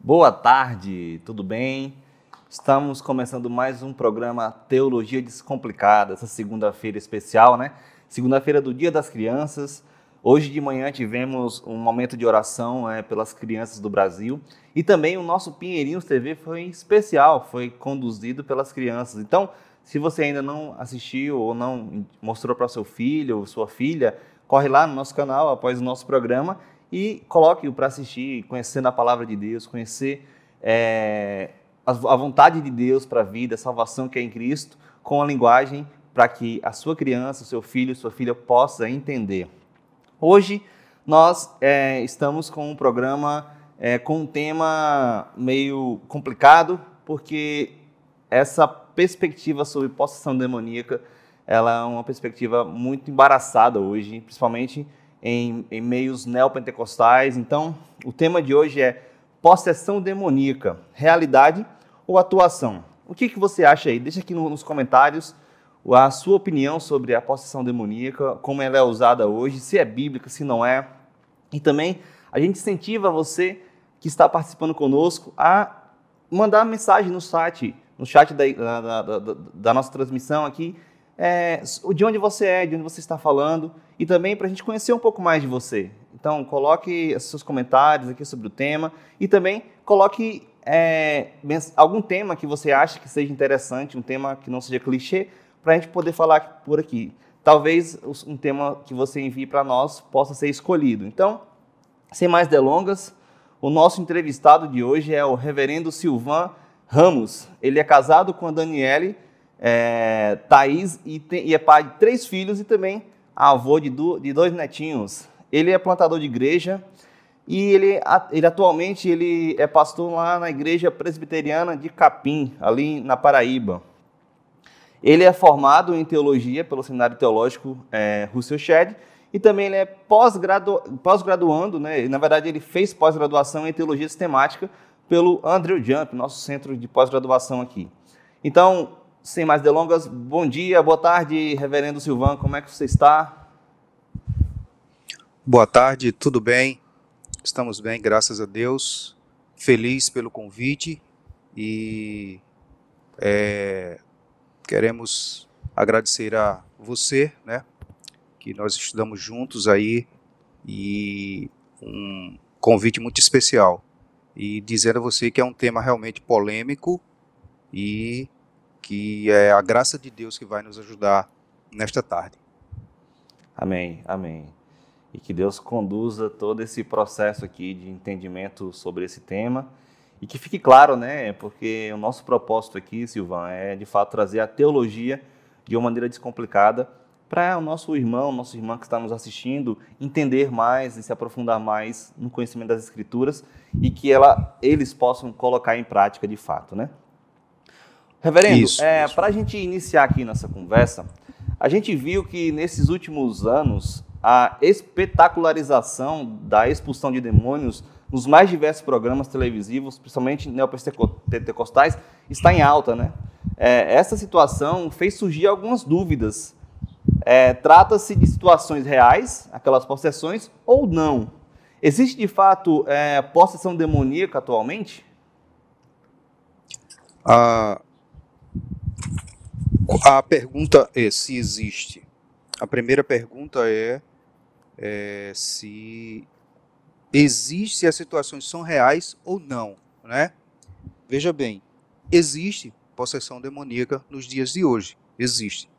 Boa tarde, tudo bem? Estamos começando mais um programa Teologia Descomplicada, essa segunda-feira especial, né? Segunda-feira do Dia das Crianças. Hoje de manhã tivemos um momento de oração pelas crianças do Brasil e também o nosso Pinheirinhos TV foi especial, foi conduzido pelas crianças. Então, se você ainda não assistiu ou não mostrou para seu filho ou sua filha, corre lá no nosso canal após o nosso programa e coloque-o para assistir, conhecendo a palavra de Deus, conhecer a vontade de Deus para a vida, a salvação que é em Cristo, com a linguagem para que a sua criança, o seu filho, sua filha possa entender. Hoje nós estamos com um programa com um tema meio complicado, porque essa perspectiva sobre possessão demoníaca, ela é uma perspectiva muito embaraçada hoje, principalmente em meios neopentecostais. Então, o tema de hoje é possessão demoníaca, realidade ou atuação? O que você acha aí? Deixa aqui nos comentários a sua opinião sobre a possessão demoníaca, como ela é usada hoje, se é bíblica, se não é. E também a gente incentiva você que está participando conosco a mandar mensagem no chat da nossa transmissão aqui, de onde você é, de onde você está falando, e também para a gente conhecer um pouco mais de você. Então, coloque seus comentários aqui sobre o tema e também coloque algum tema que você acha que seja interessante, um tema que não seja clichê, para a gente poder falar por aqui. Talvez um tema que você envie para nós possa ser escolhido. Então, sem mais delongas, o nosso entrevistado de hoje é o reverendo Silvan Ramos. Ele é casado com a Daniele Thaís e é pai de 3 filhos e também avô de 2 netinhos. Ele é plantador de igreja e ele atualmente é pastor lá na igreja presbiteriana de Capim, ali na Paraíba. Ele é formado em teologia pelo Seminário Teológico Russell Shedd e também ele é pós-graduando, né? Na verdade, ele fez pós-graduação em teologia sistemática pelo Andrew Jump, nosso centro de pós-graduação aqui. Então, sem mais delongas, bom dia, boa tarde, reverendo Silvan, como é que você está? Boa tarde, tudo bem? Estamos bem, graças a Deus. Feliz pelo convite e queremos agradecer a você, né, que nós estudamos juntos aí, e um convite muito especial. E dizendo a você que é um tema realmente polêmico e que é a graça de Deus que vai nos ajudar nesta tarde. Amém, amém. E que Deus conduza todo esse processo aqui de entendimento sobre esse tema e que fique claro, né, porque o nosso propósito aqui, Silvan, é de fato trazer a teologia de uma maneira descomplicada para o nossa irmã que está nos assistindo entender mais e se aprofundar mais no conhecimento das Escrituras e que eles possam colocar em prática de fato, né? Reverendo, para a gente iniciar aqui nossa conversa, a gente viu que nesses últimos anos a espetacularização da expulsão de demônios nos mais diversos programas televisivos, principalmente neopentecostais, está em alta, né? Essa situação fez surgir algumas dúvidas. Trata-se de situações reais, aquelas possessões, ou não? Existe, de fato, possessão demoníaca atualmente? A pergunta é se existe. A primeira pergunta é se existe, se as situações são reais ou não, né? Veja bem, existe possessão demoníaca nos dias de hoje, existe.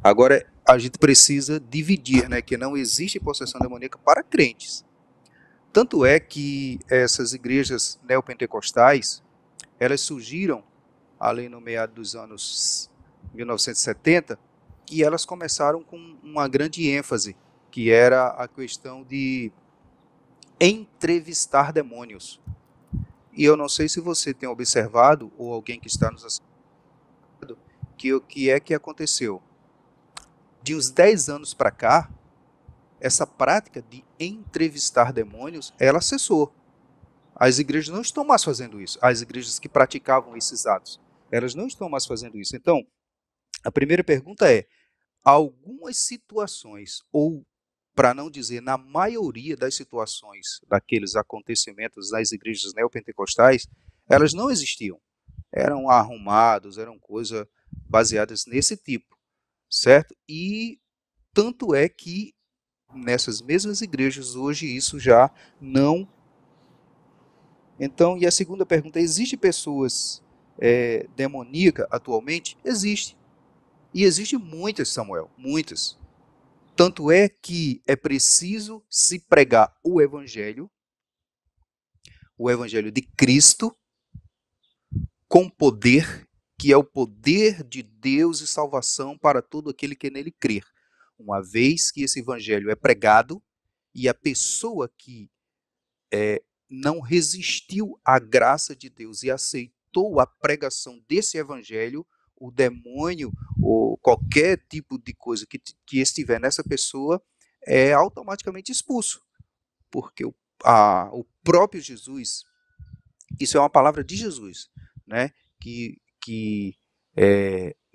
Agora, a gente precisa dividir, né, que não existe possessão demoníaca para crentes. Tanto é que essas igrejas neopentecostais, elas surgiram ali no meado dos anos 1970, e elas começaram com uma grande ênfase, que era a questão de entrevistar demônios. E eu não sei se você tem observado, ou alguém que está nos assistindo, que o que é que aconteceu. De uns 10 anos para cá, essa prática de entrevistar demônios, ela cessou. As igrejas não estão mais fazendo isso. As igrejas que praticavam esses atos, elas não estão mais fazendo isso. Então, a primeira pergunta é: algumas situações ou para não dizer na maioria das situações daqueles acontecimentos nas igrejas neopentecostais, elas não existiam. Eram arrumados, eram coisas baseadas nesse tipo, certo? E tanto é que nessas mesmas igrejas hoje isso já não. Então, e a segunda pergunta, existe pessoas demoníacas atualmente? Existe. E existe muitas, Samuel, muitas. Tanto é que é preciso se pregar o evangelho de Cristo, com poder, que é o poder de Deus e salvação para todo aquele que nele crer. Uma vez que esse evangelho é pregado e a pessoa que não resistiu à graça de Deus e aceitou a pregação desse evangelho, o demônio ou qualquer tipo de coisa que estiver nessa pessoa é automaticamente expulso. Porque o próprio Jesus, isso é uma palavra de Jesus, né? que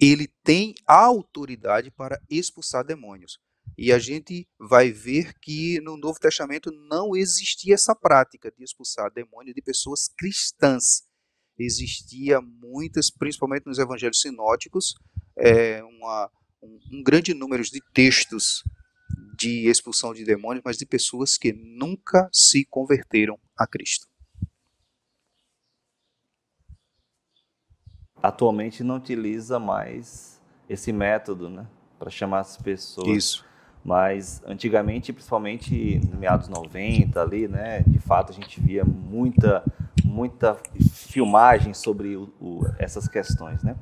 ele tem a autoridade para expulsar demônios. E a gente vai ver que no Novo Testamento não existia essa prática de expulsar demônio de pessoas cristãs. Existia muitas, principalmente nos evangelhos sinóticos, um grande número de textos de expulsão de demônios, mas de pessoas que nunca se converteram a Cristo. Atualmente não utiliza mais esse método, né, para chamar as pessoas. Isso. Mas antigamente, principalmente no meados 90 ali, né, de fato a gente via muita filmagem sobre essas questões, né?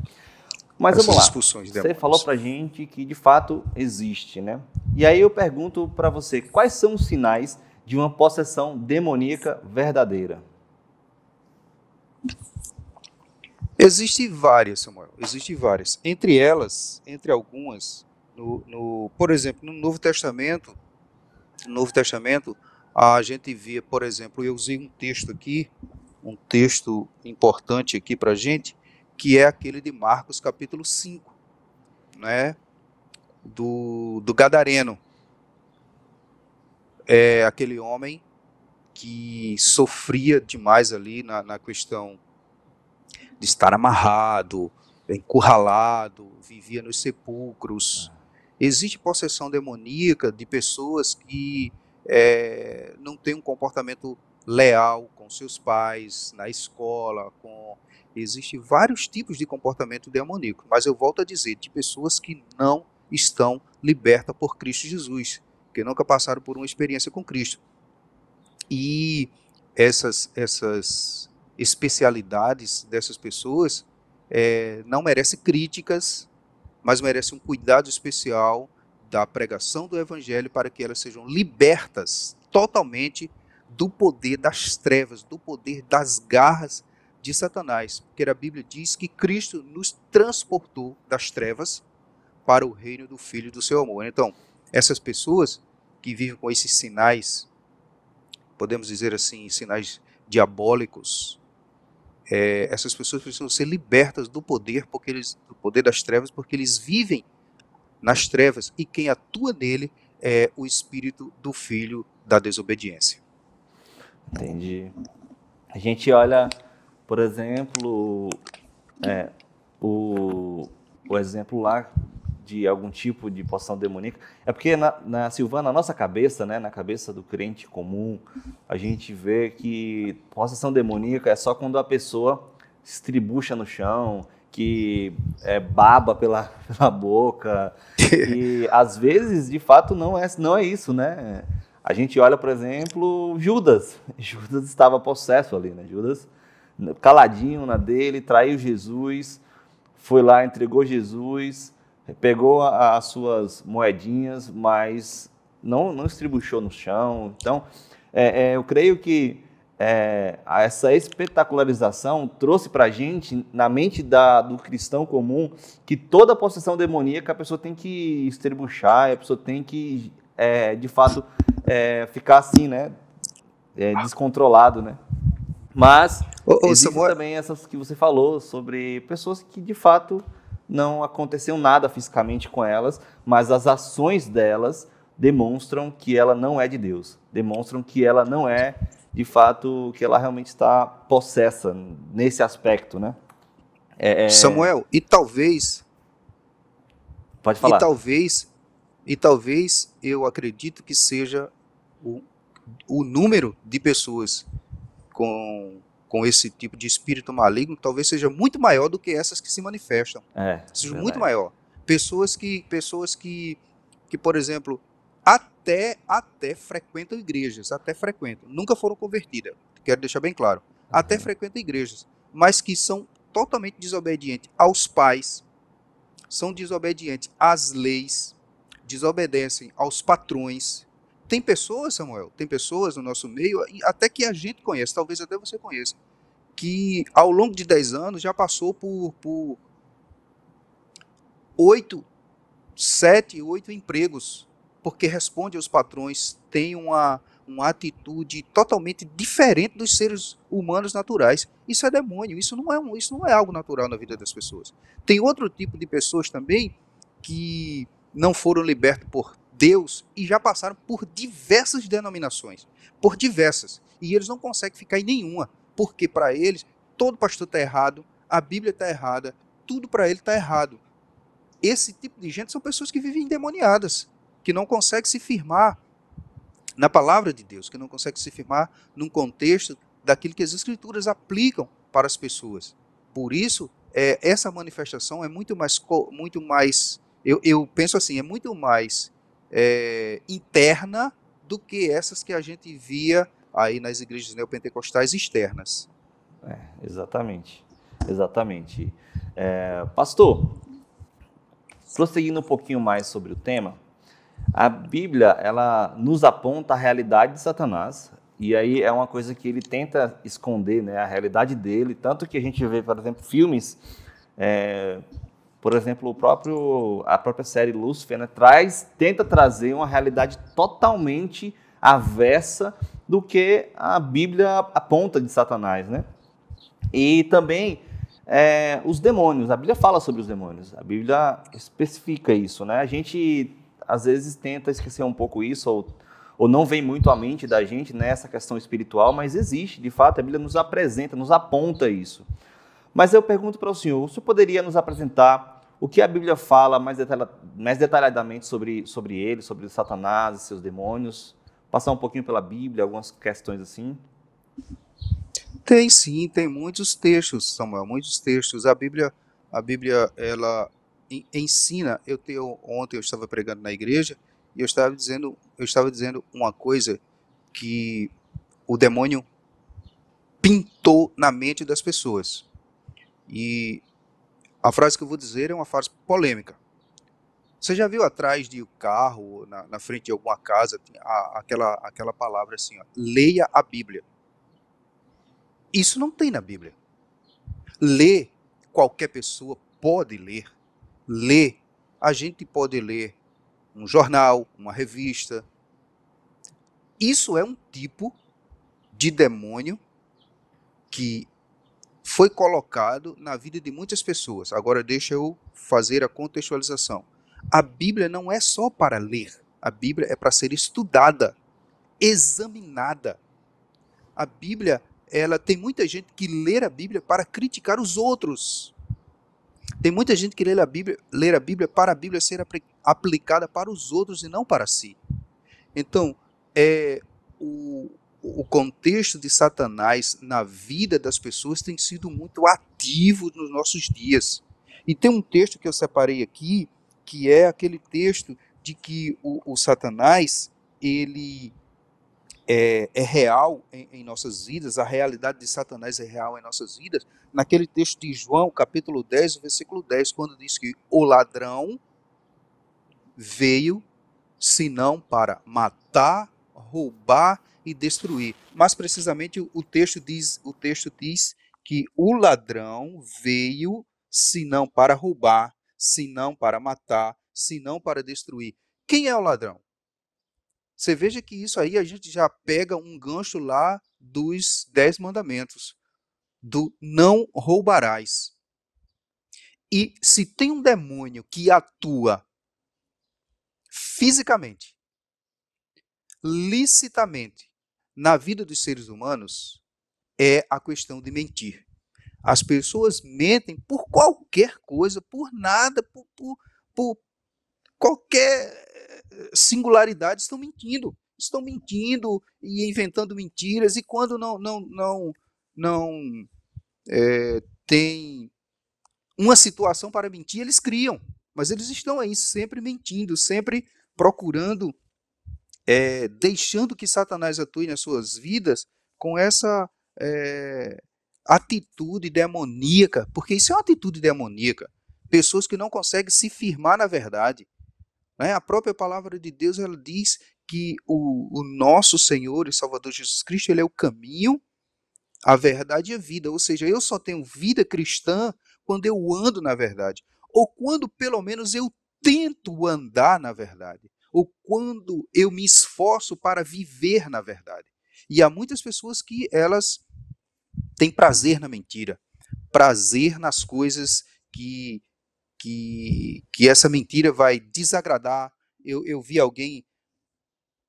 Mas vamos lá, você falou pra gente que de fato existe, né? E aí eu pergunto para você, quais são os sinais de uma possessão demoníaca verdadeira? Existem várias, Samuel, existem várias. Entre elas, entre algumas, por exemplo, no Novo Testamento, a gente vê, por exemplo, eu usei um texto aqui, um texto importante aqui para a gente, que é aquele de Marcos capítulo 5, né, do Gadareno. É aquele homem que sofria demais ali na questão de estar amarrado, encurralado, vivia nos sepulcros. Existe possessão demoníaca de pessoas que não têm um comportamento leal com seus pais, na escola, Existem vários tipos de comportamento demoníaco, mas eu volto a dizer, de pessoas que não estão libertas por Cristo Jesus, que nunca passaram por uma experiência com Cristo. E essas especialidades dessas pessoas não merecem críticas, mas merecem um cuidado especial da pregação do Evangelho para que elas sejam libertas totalmente do poder das trevas, do poder das garras de Satanás, porque a Bíblia diz que Cristo nos transportou das trevas para o reino do Filho do seu amor. Então, essas pessoas que vivem com esses sinais, podemos dizer assim, sinais diabólicos, essas pessoas precisam ser libertas do poder, do poder das trevas, porque eles vivem nas trevas e quem atua nele é o espírito do filho da desobediência. Entendi. A gente olha, por exemplo, o exemplo lá de algum tipo de possessão demoníaca. É porque, Silvana, na nossa cabeça, né, na cabeça do crente comum, a gente vê que possessão demoníaca é só quando a pessoa se estribucha no chão, que baba pela boca. E, às vezes, de fato, não é isso, né? A gente olha, por exemplo, Judas. Judas estava possesso ali, né? Judas, caladinho na dele, traiu Jesus, foi lá, entregou Jesus, pegou as suas moedinhas, mas não estribuchou no chão. Então, eu creio que essa espetacularização trouxe para a gente, na mente do cristão comum, que toda possessão demoníaca a pessoa tem que estribuchar, a pessoa tem que, de fato, ficar assim, né? Descontrolado, né? Mas existem também essas que você falou, sobre pessoas que, de fato, não aconteceu nada fisicamente com elas, mas as ações delas demonstram que ela não é de Deus, demonstram que ela não é, de fato, que ela realmente está possessa nesse aspecto, né? Samuel, Pode e falar. talvez, e talvez eu acredito que seja o, o número de pessoas com esse tipo de espírito maligno talvez seja muito maior do que essas que se manifestam. É, Seja muito verdade. maior. Pessoas que, por exemplo, até frequentam igrejas, até frequentam, nunca foram convertidas, quero deixar bem claro, até Uhum. frequentam igrejas, mas que são totalmente desobedientes aos pais, são desobedientes às leis, desobedecem aos patrões. Tem pessoas, Samuel, tem pessoas no nosso meio, até que a gente conhece, talvez até você conheça, que ao longo de 10 anos já passou por 8, 7, 8 empregos, porque responde aos patrões, tem uma atitude totalmente diferente dos seres humanos naturais. Isso é demônio, isso não é algo natural na vida das pessoas. Tem outro tipo de pessoas também que não foram libertos por Deus e já passaram por diversas denominações, por diversas, e eles não conseguem ficar em nenhuma, porque para eles todo pastor está errado, a Bíblia está errada, tudo para ele está errado. Esse tipo de gente são pessoas que vivem endemoniadas, que não conseguem se firmar na palavra de Deus, que não conseguem se firmar num contexto daquilo que as Escrituras aplicam para as pessoas. Por isso, essa manifestação é muito mais, eu penso assim, é muito mais interna do que essas que a gente via aí nas igrejas neopentecostais externas. Exatamente. Exatamente. Pastor, prosseguindo um pouquinho mais sobre o tema, a Bíblia, ela nos aponta a realidade de Satanás, e aí é uma coisa que ele tenta esconder, né, a realidade dele, tanto que a gente vê, por exemplo, filmes, por exemplo, a própria série Lúcifer, né, tenta trazer uma realidade totalmente avessa do que a Bíblia aponta de Satanás, né? E também os demônios. A Bíblia fala sobre os demônios. A Bíblia especifica isso, né? A gente às vezes tenta esquecer um pouco isso ou não vem muito à mente da gente nessa questão espiritual, mas existe, de fato. A Bíblia nos apresenta, nos aponta isso. Mas eu pergunto para o senhor poderia nos apresentar o que a Bíblia fala mais detalhadamente sobre ele, sobre Satanás e seus demônios? Passar um pouquinho pela Bíblia, algumas questões assim? Tem sim, tem muitos textos, Samuel, muitos textos. A Bíblia, ela ensina. Ontem eu estava pregando na igreja e eu estava dizendo uma coisa que o demônio pintou na mente das pessoas. E a frase que eu vou dizer é uma frase polêmica. Você já viu atrás de um carro, na frente de alguma casa, tem aquela palavra assim, ó, leia a Bíblia. Isso não tem na Bíblia. Ler, qualquer pessoa pode ler. Ler, a gente pode ler um jornal, uma revista. Isso é um tipo de demônio que foi colocado na vida de muitas pessoas. Agora deixa eu fazer a contextualização. A Bíblia não é só para ler. A Bíblia é para ser estudada, examinada. A Bíblia, ela tem muita gente que lê a Bíblia para criticar os outros. Tem muita gente que lê a Bíblia para a Bíblia ser aplicada para os outros e não para si. Então, o, o contexto de Satanás na vida das pessoas tem sido muito ativo nos nossos dias. E tem um texto que eu separei aqui, que é aquele texto de que o Satanás, ele é real em nossas vidas, a realidade de Satanás é real em nossas vidas, naquele texto de João, capítulo 10, versículo 10, quando diz que o ladrão veio senão para matar, roubar e destruir. Mais precisamente o texto diz que o ladrão veio senão para roubar, senão para matar, senão para destruir. Quem é o ladrão? Você veja que isso aí a gente já pega um gancho lá dos 10 mandamentos, do não roubarás. E se tem um demônio que atua fisicamente, licitamente na vida dos seres humanos é a questão de mentir. As pessoas mentem por qualquer coisa, por nada, por qualquer singularidade, estão mentindo. Estão mentindo e inventando mentiras, e quando não tem uma situação para mentir, eles criam. Mas eles estão aí sempre mentindo, sempre procurando, deixando que Satanás atue nas suas vidas com essa atitude demoníaca, porque isso é uma atitude demoníaca. Pessoas que não conseguem se firmar na verdade. Né? A própria palavra de Deus, ela diz que o nosso Senhor e Salvador Jesus Cristo, ele é o caminho, a verdade e a vida. Ou seja, eu só tenho vida cristã quando eu ando na verdade. Ou quando, pelo menos, eu tento andar na verdade. Ou quando eu me esforço para viver na verdade. E há muitas pessoas que elas têm prazer na mentira. Prazer nas coisas que essa mentira vai desagradar. Eu vi alguém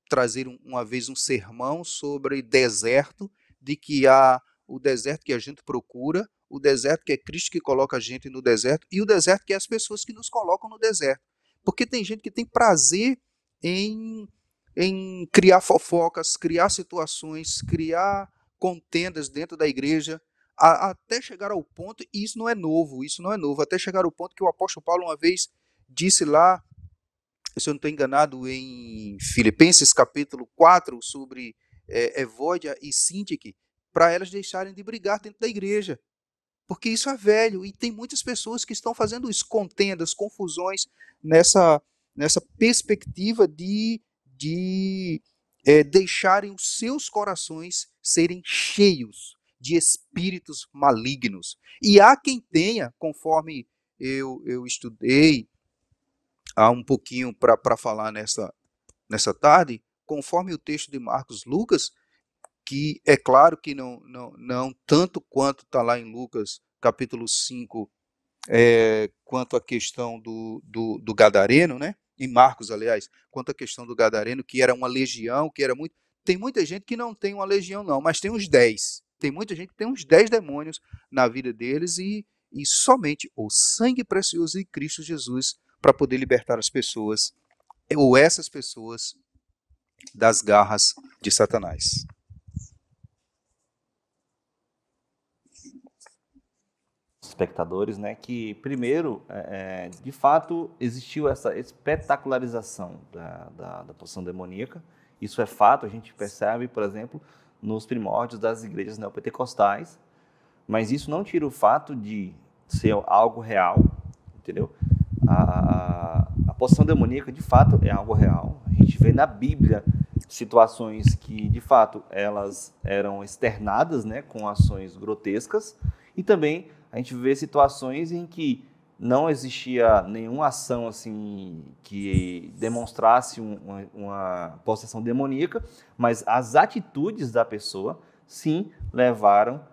trazer uma vez um sermão sobre deserto, de que há o deserto que a gente procura, o deserto que é Cristo que coloca a gente no deserto, e o deserto que é as pessoas que nos colocam no deserto. Porque tem gente que tem prazer em criar fofocas, criar situações, criar contendas dentro da igreja, até chegar ao ponto, e isso não é novo, até chegar ao ponto que o apóstolo Paulo uma vez disse lá, se eu não estou enganado, em Filipenses capítulo 4, sobre Evódia e Síntique, para elas deixarem de brigar dentro da igreja. Porque isso é velho, e tem muitas pessoas que estão fazendo isso, contendas, confusões, nessa perspectiva de deixarem os seus corações serem cheios de espíritos malignos. E há quem tenha, conforme eu estudei há um pouquinho para falar nessa tarde, conforme o texto de Marcos Lucas, que é claro que não tanto quanto está lá em Lucas capítulo 5, quanto a questão do Gadareno, né? Em Marcos, aliás, quanto a questão do Gadareno, que era uma legião, que era muito... Tem muita gente que não tem uma legião não, mas tem uns 10. Tem muita gente que tem uns 10 demônios na vida deles, e somente o sangue precioso de Cristo Jesus para poder libertar as pessoas, ou essas pessoas, das garras de Satanás. Espectadores, né, que primeiro, de fato, existiu essa espetacularização da possessão demoníaca. Isso é fato, a gente percebe, por exemplo, nos primórdios das igrejas neopentecostais, mas isso não tira o fato de ser algo real, entendeu? A possessão demoníaca, de fato, é algo real. A gente vê na Bíblia situações que, de fato, elas eram externadas, né, com ações grotescas, e também a gente vê situações em que não existia nenhuma ação assim que demonstrasse uma possessão demoníaca, mas as atitudes da pessoa, sim, levaram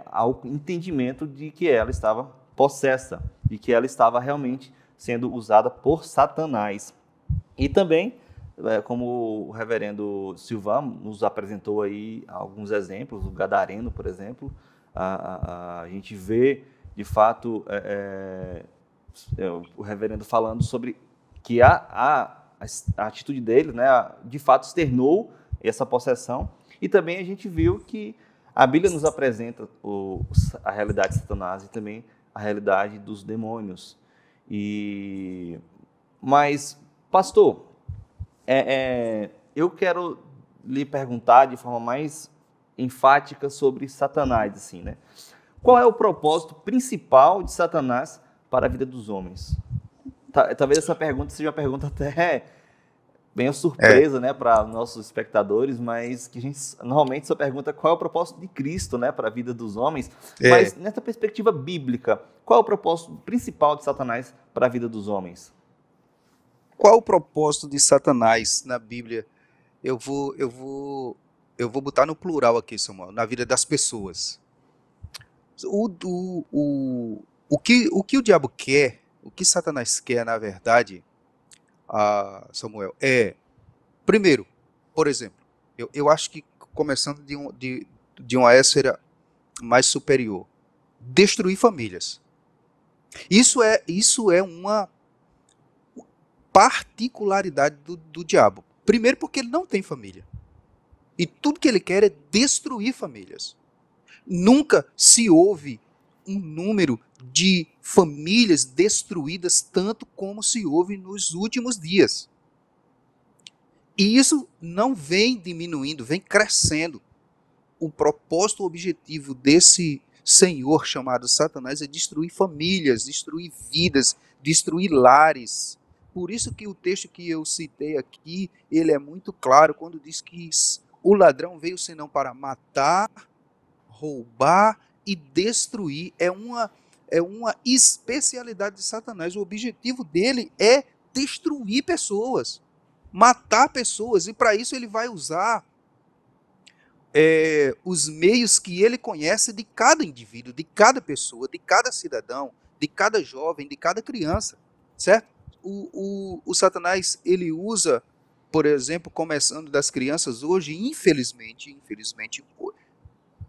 ao entendimento de que ela estava possessa, de que ela estava realmente sendo usada por Satanás. E também, como o reverendo Silvan nos apresentou aí alguns exemplos, o Gadareno, por exemplo, a gente vê, de fato, o reverendo falando sobre que a atitude dele, né, de fato, externou essa possessão. E também a gente viu que a Bíblia nos apresenta a realidade de Satanás e também a realidade dos demônios. Mas, pastor, eu quero lhe perguntar de forma mais enfática sobre Satanás, assim, né? Qual é o propósito principal de Satanás para a vida dos homens? Talvez essa pergunta seja uma pergunta até bem surpresa, né, para nossos espectadores, mas que a gente normalmente só pergunta qual é o propósito de Cristo, né, para a vida dos homens. Mas nessa perspectiva bíblica, qual é o propósito principal de Satanás para a vida dos homens? Qual o propósito de Satanás na Bíblia? Eu vou botar no plural aqui, Samuel, na vida das pessoas. O que o diabo quer, o que Satanás quer, na verdade, Samuel, primeiro, Por exemplo, eu acho que começando de uma esfera mais superior, destruir famílias. Isso é uma particularidade do diabo. Primeiro porque ele não tem família. E tudo que ele quer é destruir famílias. Nunca se ouve um número de famílias destruídas tanto como se ouve nos últimos dias. E isso não vem diminuindo, vem crescendo. O propósito, o objetivo desse senhor chamado Satanás é destruir famílias, destruir vidas, destruir lares. Por isso que o texto que eu citei aqui, ele é muito claro quando diz que o ladrão veio senão para matar, roubar e destruir. É uma especialidade de Satanás. O objetivo dele é destruir pessoas, matar pessoas, e para isso ele vai usar os meios que ele conhece de cada indivíduo, de cada pessoa, de cada cidadão, de cada jovem, de cada criança, certo? O Satanás, ele usa, por exemplo, começando das crianças hoje, infelizmente,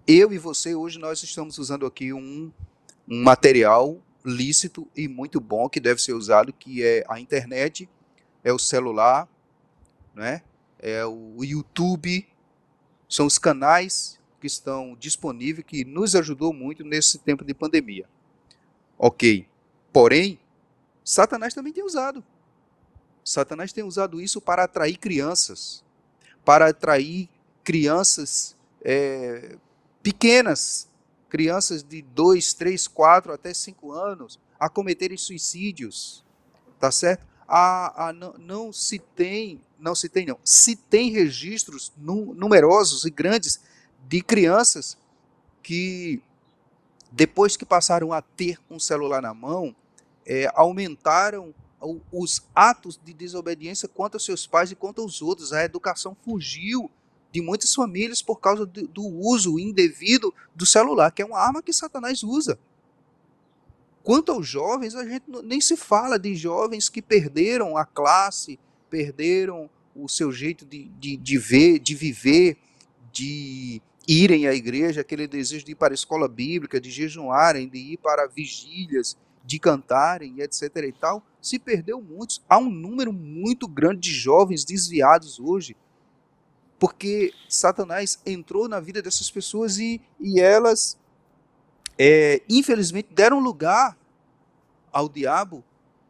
eu e você, hoje nós estamos usando aqui um material lícito e muito bom que deve ser usado, que é a internet, é o celular, né? É o YouTube, são os canais que estão disponíveis, que nos ajudou muito nesse tempo de pandemia. Ok. Porém, Satanás também tem usado. Satanás tem usado isso para atrair crianças. Para atrair crianças pequenas. Crianças de 2, 3, 4, até 5 anos. A cometerem suicídios. Tá certo? Se tem registros numerosos e grandes de crianças que, depois que passaram a ter um celular na mão, aumentaram os atos de desobediência contra seus pais e contra os outros. A educação fugiu de muitas famílias por causa do uso indevido do celular, que é uma arma que Satanás usa. Quanto aos jovens, a gente nem se fala de jovens que perderam a classe, perderam o seu jeito de viver, de irem à igreja, aquele desejo de ir para a escola bíblica, de jejuarem, de ir para vigílias, de cantarem, etc. e tal. Se perdeu muitos. Há um número muito grande de jovens desviados hoje, porque Satanás entrou na vida dessas pessoas e elas, infelizmente, deram lugar ao diabo,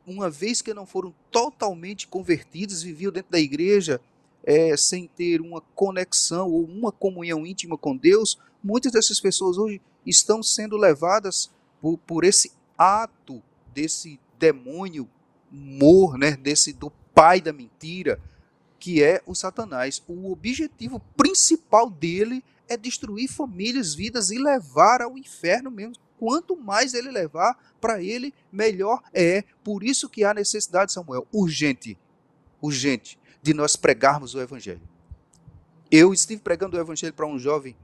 uma vez que não foram totalmente convertidos, viviam dentro da igreja sem ter uma conexão ou uma comunhão íntima com Deus. Muitas dessas pessoas hoje estão sendo levadas por esse ato desse demônio né, do pai da mentira, que é o Satanás. O objetivo principal dele é destruir famílias, vidas e levar ao inferno mesmo. Quanto mais ele levar, para ele, melhor é. Por isso que há necessidade, Samuel, urgente, de nós pregarmos o Evangelho. Eu estive pregando o Evangelho para um jovem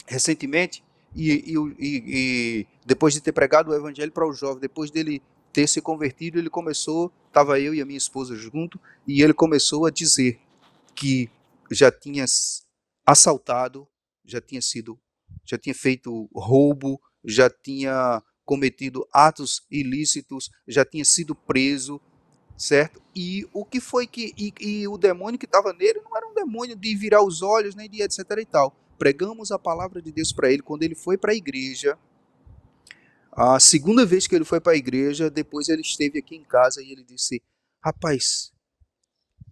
recentemente, e depois de ter pregado o Evangelho para o jovem, depois dele ter se convertido, ele começou, estava eu e a minha esposa junto, e ele começou a dizer que já tinha assaltado, já tinha feito roubo, já tinha cometido atos ilícitos, já tinha sido preso, certo? E o que foi que o demônio que estava nele não era um demônio de virar os olhos, nem de etc e tal. Pregamos a palavra de Deus para ele quando ele foi para a igreja. A segunda vez que ele foi para a igreja, depois ele esteve aqui em casa e ele disse: rapaz,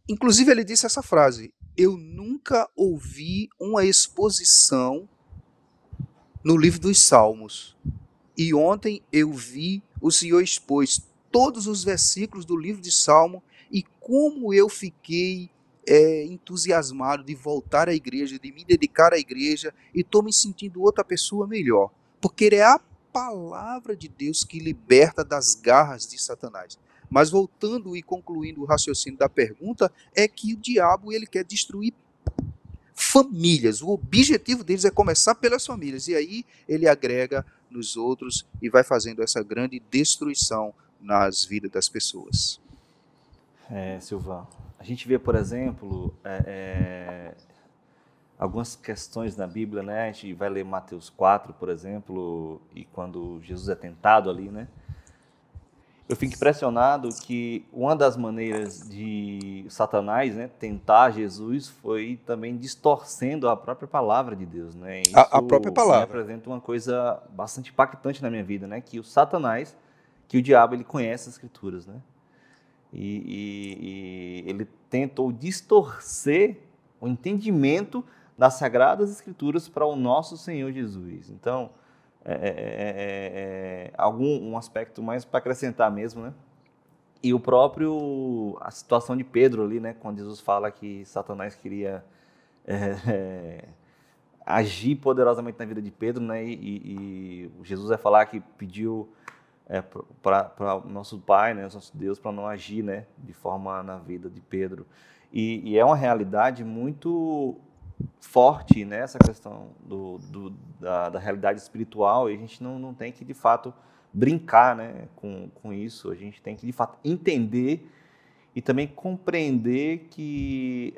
inclusive ele disse essa frase: eu nunca ouvi uma exposição no livro dos Salmos. E ontem eu vi o Senhor expôs todos os versículos do livro de Salmo, e como eu fiquei entusiasmado de voltar à igreja, de me dedicar à igreja, e estou me sentindo outra pessoa melhor. Porque é a palavra de Deus que liberta das garras de Satanás. Mas voltando e concluindo o raciocínio da pergunta, é que o diabo ele quer destruir famílias. O objetivo deles é começar pelas famílias, e aí ele agrega nos outros e vai fazendo essa grande destruição nas vidas das pessoas. Silvan, a gente vê, por exemplo, algumas questões na Bíblia, né? A gente vai ler Mateus 4, por exemplo, e quando Jesus é tentado ali, né? Eu fico impressionado que uma das maneiras de Satanás, né, tentar Jesus foi também distorcendo a própria palavra de Deus, né? A própria Isso me palavra. apresenta uma coisa bastante impactante na minha vida, né? Que o Satanás, que o diabo, ele conhece as Escrituras, né? E ele tentou distorcer o entendimento das Sagradas Escrituras para o nosso Senhor Jesus. Então, um aspecto mais para acrescentar mesmo, né? E a situação de Pedro ali, né? Quando Jesus fala que Satanás queria agir poderosamente na vida de Pedro, né? E Jesus vai falar que pediu para o nosso Pai, né, nosso Deus, para não agir, né, de forma na vida de Pedro. E é uma realidade muito forte, né, essa questão da realidade espiritual, e a gente não tem que, de fato, brincar, né, com isso. A gente tem que, de fato, entender e também compreender que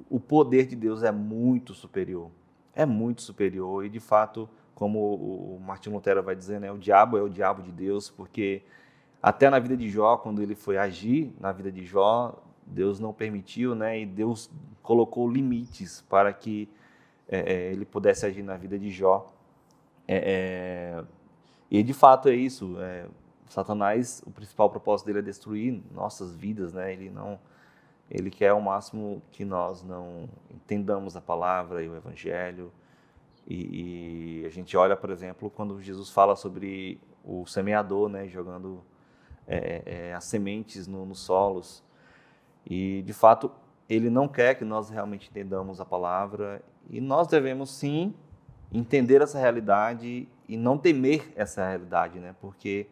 o poder de Deus é muito superior. É muito superior e, de fato, como o Martinho Lutero vai dizer, né, o diabo é o diabo de Deus, porque até na vida de Jó, quando ele foi agir na vida de Jó, Deus não permitiu, né, e Deus colocou limites para que ele pudesse agir na vida de Jó. E, de fato, é isso. Satanás, o principal propósito dele é destruir nossas vidas, né? Ele quer ao máximo que nós não entendamos a palavra e o evangelho. E a gente olha, por exemplo, quando Jesus fala sobre o semeador, né, jogando as sementes nos solos. E, de fato, ele não quer que nós realmente entendamos a palavra. E nós devemos, sim, entender essa realidade e não temer essa realidade, né? Porque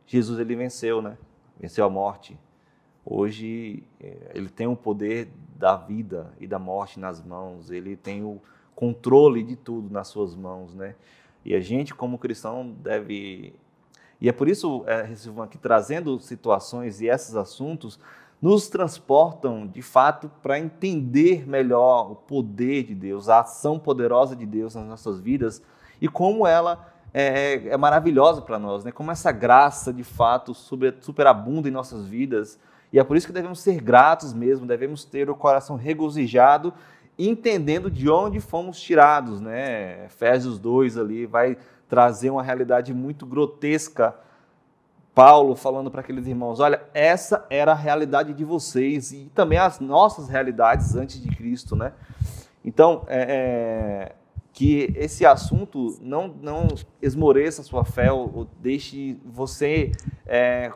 Jesus, ele venceu, né? Venceu a morte. Hoje, ele tem o poder da vida e da morte nas mãos. Ele tem o controle de tudo nas suas mãos, né? E a gente, como cristão, deve... E é por isso, Silvan, que trazendo situações e esses assuntos nos transportam, de fato, para entender melhor o poder de Deus, a ação poderosa de Deus nas nossas vidas e como ela é maravilhosa para nós, né? Como essa graça, de fato, superabunda em nossas vidas. E é por isso que devemos ser gratos mesmo, devemos ter o coração regozijado, entendendo de onde fomos tirados, né? Efésios 2 ali vai trazer uma realidade muito grotesca. Paulo falando para aqueles irmãos, olha, essa era a realidade de vocês e também as nossas realidades antes de Cristo, né? Então, que esse assunto não esmoreça a sua fé ou deixe você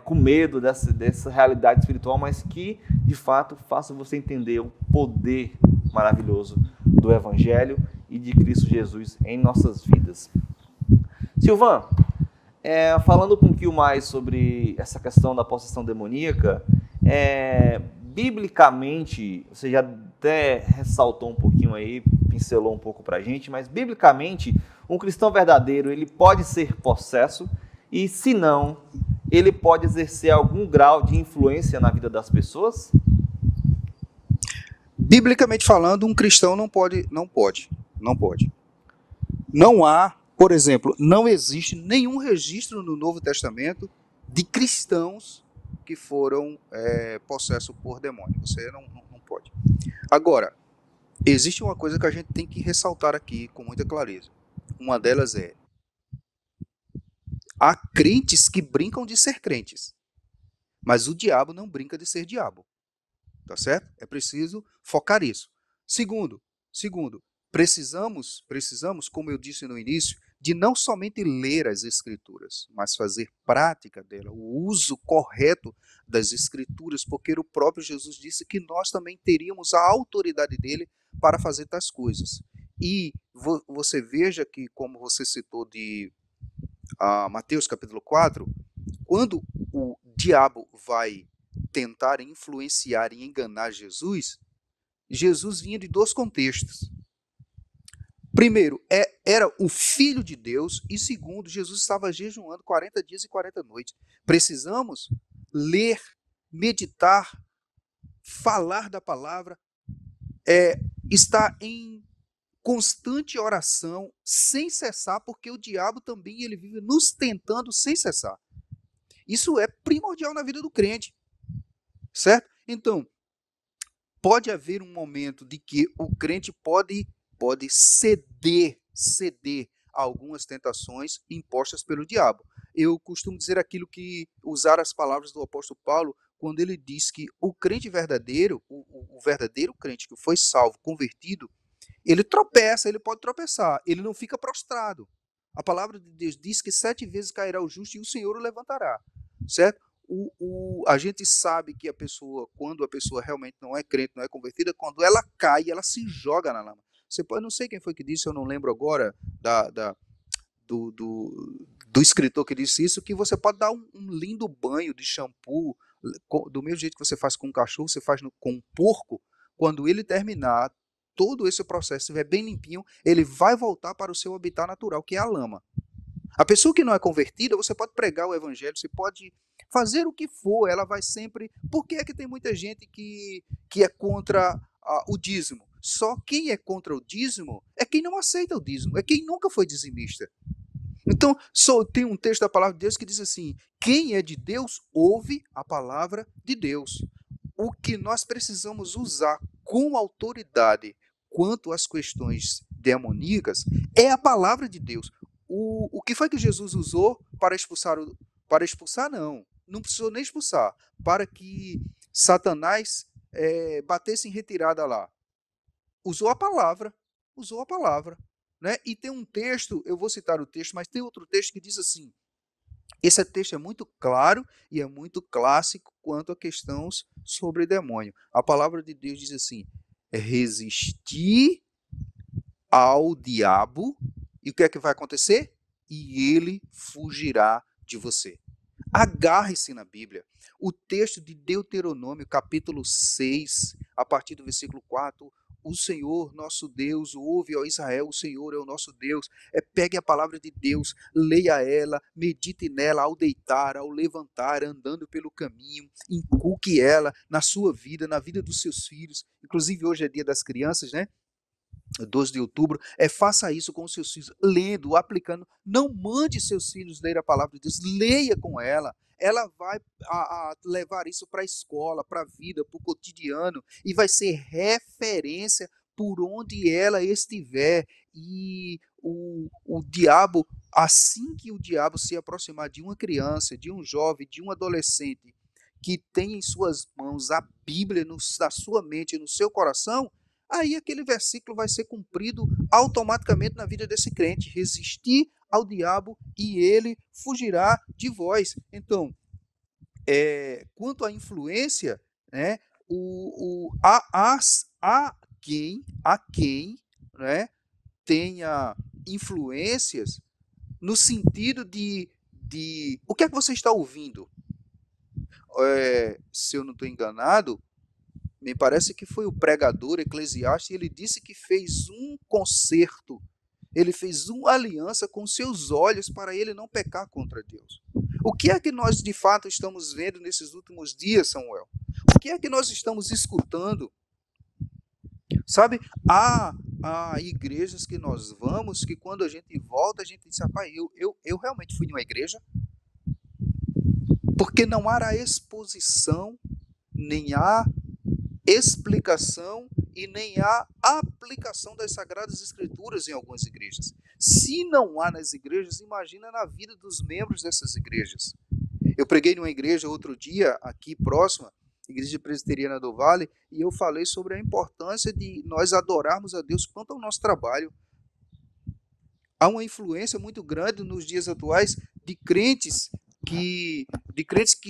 com medo dessa realidade espiritual, mas que, de fato, faça você entender o poder maravilhoso do Evangelho e de Cristo Jesus em nossas vidas. Silvan, falando um pouquinho mais sobre essa questão da possessão demoníaca, biblicamente, você já até ressaltou um pouquinho aí, pincelou um pouco para a gente, mas biblicamente, um cristão verdadeiro, ele pode ser possesso e, se não, ele pode exercer algum grau de influência na vida das pessoas? Biblicamente falando, um cristão não pode. Não há, por exemplo, não existe nenhum registro no Novo Testamento de cristãos que foram possessos por demônio. Você não pode. Agora, existe uma coisa que a gente tem que ressaltar aqui com muita clareza. Uma delas é: há crentes que brincam de ser crentes, mas o diabo não brinca de ser diabo. Tá certo? É preciso focar isso. Segundo, precisamos, como eu disse no início, de não somente ler as Escrituras, mas fazer prática dela, o uso correto das Escrituras, porque o próprio Jesus disse que nós também teríamos a autoridade dele para fazer tais coisas. E você veja que, como você citou de Mateus capítulo 4, quando o diabo vai tentar influenciar e enganar Jesus, Jesus vinha de dois contextos. Primeiro, era o Filho de Deus, e segundo, Jesus estava jejuando 40 dias e 40 noites. Precisamos ler meditar, falar da palavra, estar em constante oração, sem cessar, porque o diabo também ele vive nos tentando sem cessar. Isso é primordial na vida do crente, certo? Então, pode haver um momento de que o crente pode ceder a algumas tentações impostas pelo diabo. Eu costumo dizer usar as palavras do apóstolo Paulo, quando ele diz que o crente verdadeiro, o verdadeiro crente que foi salvo, convertido, ele tropeça, ele pode tropeçar, ele não fica prostrado. A palavra de Deus diz que 7 vezes cairá o justo e o Senhor o levantará, certo? A gente sabe que quando a pessoa realmente não é crente, não é convertida, quando ela cai, ela se joga na lama. Não sei quem foi que disse, eu não lembro agora do escritor que disse isso, que você pode dar um lindo banho de shampoo, do mesmo jeito que você faz com um cachorro, você faz com um porco. Quando ele terminar todo esse processo, estiver bem limpinho, ele vai voltar para o seu habitat natural, que é a lama. A pessoa que não é convertida, você pode pregar o evangelho, você pode fazer o que for, ela vai sempre... Por que é que tem muita gente que é contra o dízimo? Só quem é contra o dízimo é quem não aceita o dízimo, é quem nunca foi dizimista. Então, tem um texto da palavra de Deus que diz assim: quem é de Deus, ouve a palavra de Deus. O que nós precisamos usar com autoridade quanto às questões demoníacas é a palavra de Deus. O que foi que Jesus usou para expulsar? Não precisou nem expulsar, para que Satanás batesse em retirada lá. Usou a palavra, né? E tem um texto, eu vou citar o texto, mas tem outro texto que diz assim, esse texto é muito claro e é muito clássico quanto a questões sobre demônio. A palavra de Deus diz assim: resistir ao diabo, e o que é que vai acontecer? E ele fugirá de você. Agarre-se na Bíblia. O texto de Deuteronômio, capítulo 6, a partir do versículo 4, o Senhor, nosso Deus, ouve, ó Israel, o Senhor é o nosso Deus. Pegue a palavra de Deus, leia ela, medite nela ao deitar, ao levantar, andando pelo caminho, inculque ela na sua vida, na vida dos seus filhos. Inclusive hoje é dia das crianças, né? 12 de outubro, faça isso com os seus filhos, lendo, aplicando. Não mande seus filhos ler a palavra de Deus, leia com ela. Ela vai levar isso para a escola, para a vida, para o cotidiano, e vai ser referência por onde ela estiver. E o diabo, assim que o diabo se aproximar de uma criança, de um jovem, de um adolescente, que tem em suas mãos a Bíblia na sua mente e no seu coração, aí aquele versículo vai ser cumprido automaticamente na vida desse crente. Resistir ao diabo e ele fugirá de vós. Então, quanto à influência, né, quem né, tenha influências no sentido de o que é que você está ouvindo? Se eu não estou enganado, me parece que foi o pregador Eclesiastes, ele disse que fez um concerto, ele fez uma aliança com seus olhos para ele não pecar contra Deus. O que é que nós de fato estamos vendo nesses últimos dias, Samuel? O que é que nós estamos escutando? Sabe, há igrejas que nós vamos, que quando a gente volta, a gente diz: rapaz, eu realmente fui em uma igreja? Porque não há exposição, nem há explicação e nem há aplicação das Sagradas Escrituras em algumas igrejas. Se não há nas igrejas, imagina na vida dos membros dessas igrejas. Eu preguei numa igreja outro dia, aqui próxima, Igreja Presbiteriana do Vale, e eu falei sobre a importância de nós adorarmos a Deus quanto ao nosso trabalho. Há uma influência muito grande nos dias atuais de crentes que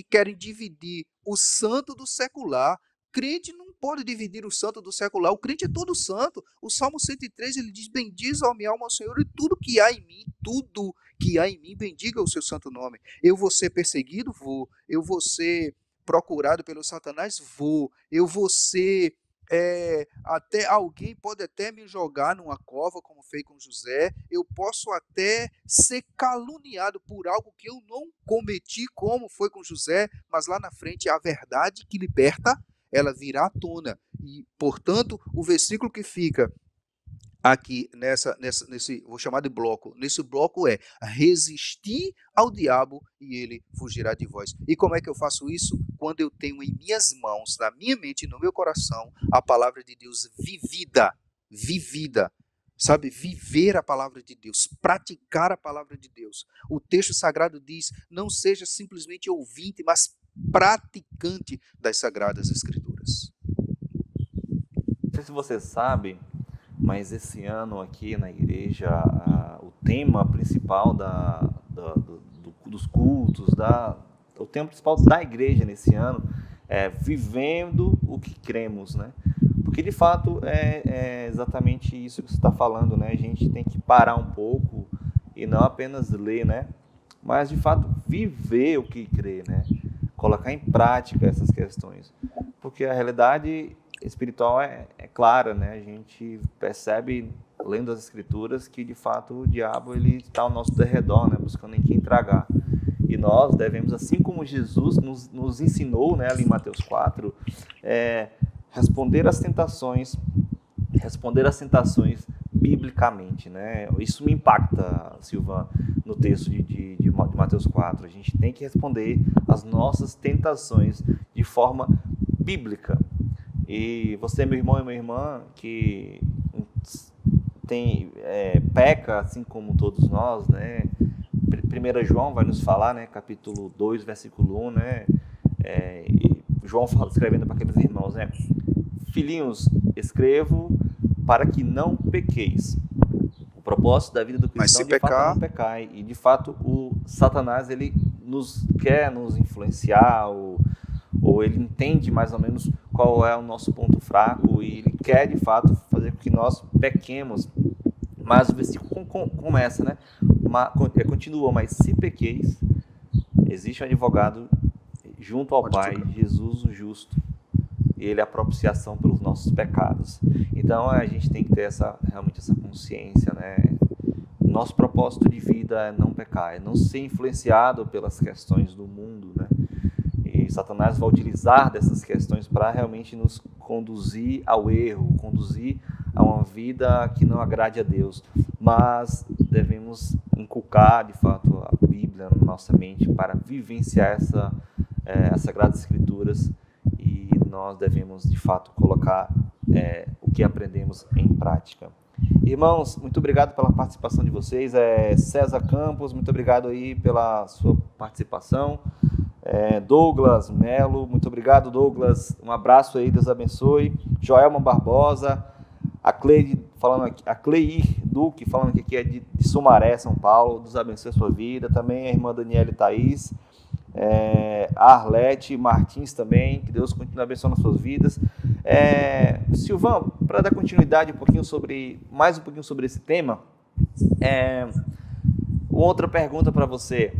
querem dividir o santo do secular. Crente não pode dividir o santo do secular. O crente é todo santo. O Salmo 103, ele diz: bendiz a minha alma ao Senhor, e tudo que há em mim, bendiga o seu santo nome. Eu vou ser perseguido? Vou. Eu vou ser procurado pelo Satanás? Vou. Eu vou ser até alguém pode até me jogar numa cova, como fez com José, eu posso até ser caluniado por algo que eu não cometi, como foi com José, mas lá na frente a verdade que liberta, ela virá à tona. E, portanto, o versículo que fica aqui nesse, vou chamar de bloco, nesse bloco é: resistir ao diabo e ele fugirá de vós. E como é que eu faço isso? Quando eu tenho em minhas mãos, na minha mente e no meu coração, a palavra de Deus vivida. Sabe, viver a palavra de Deus, praticar a palavra de Deus. O texto sagrado diz: não seja simplesmente ouvinte, mas praticante das sagradas escrituras. Não sei se você sabe, mas esse ano aqui na igreja, o tema principal dos cultos, o tema principal da igreja nesse ano é vivendo o que cremos, né? Porque de fato é exatamente isso que você está falando, né? A gente tem que parar um pouco e não apenas ler, né? Mas de fato viver o que crê, né? Colocar em prática essas questões, porque a realidade espiritual é clara, né? A gente percebe, lendo as escrituras, que de fato o diabo ele está ao nosso derredor, né? Buscando em quem tragar. E nós devemos, assim como Jesus nos ensinou, né, ali em Mateus 4, responder às tentações biblicamente, né? Isso me impacta, Silvan, no texto de Mateus 4. A gente tem que responder às nossas tentações de forma bíblica. E você, meu irmão e minha irmã, que peca, assim como todos nós, né? 1 João vai nos falar, né? Capítulo 2, versículo 1, né? João escrevendo para aqueles irmãos, né? Filhinhos, escrevo para que não pequeis. O propósito da vida do cristão, de fato, é não pecar. E, de fato, o Satanás, ele quer nos influenciar, ou ele entende mais ou menos qual é o nosso ponto fraco, e ele quer, de fato, fazer com que nós pequemos. Mas o versículo começa, né? Continua, mas se pequeis, existe um advogado junto ao Pai, Jesus o justo, e ele é a propiciação pelos nossos pecados. Então a gente tem que ter realmente essa consciência, né? Nosso propósito de vida é não pecar, é não ser influenciado pelas questões do mundo, né? E Satanás vai utilizar dessas questões para realmente nos conduzir ao erro, conduzir a uma vida que não agrade a Deus. Mas devemos inculcar, de fato, a Bíblia na nossa mente para vivenciar as Sagradas Escrituras, e nós devemos, de fato, colocar o que aprendemos em prática. Irmãos, muito obrigado pela participação de vocês. César Campos, muito obrigado aí pela sua participação. Douglas Melo, muito obrigado, Douglas. Um abraço aí, Deus abençoe. Joelma Barbosa, a Cleir Duque, falando que aqui é de Sumaré, São Paulo. Deus abençoe a sua vida. Também a irmã Daniela Thaís. A Arlete Martins também, que Deus continue abençoando as suas vidas. Silvão, para dar continuidade mais um pouquinho sobre esse tema, outra pergunta para você,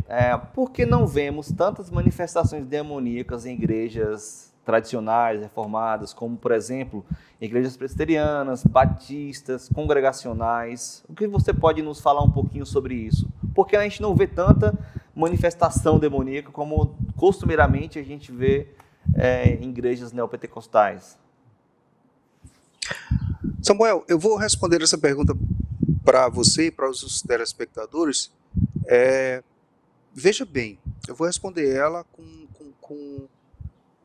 por que não vemos tantas manifestações demoníacas em igrejas tradicionais, reformadas, como, por exemplo, igrejas presbiterianas, batistas, congregacionais? O que você pode nos falar um pouquinho sobre isso? Por que a gente não vê tanta manifestação demoníaca como costumeiramente a gente vê em igrejas neopentecostais? Samuel, eu vou responder essa pergunta para você e para os telespectadores. Veja bem, eu vou responder ela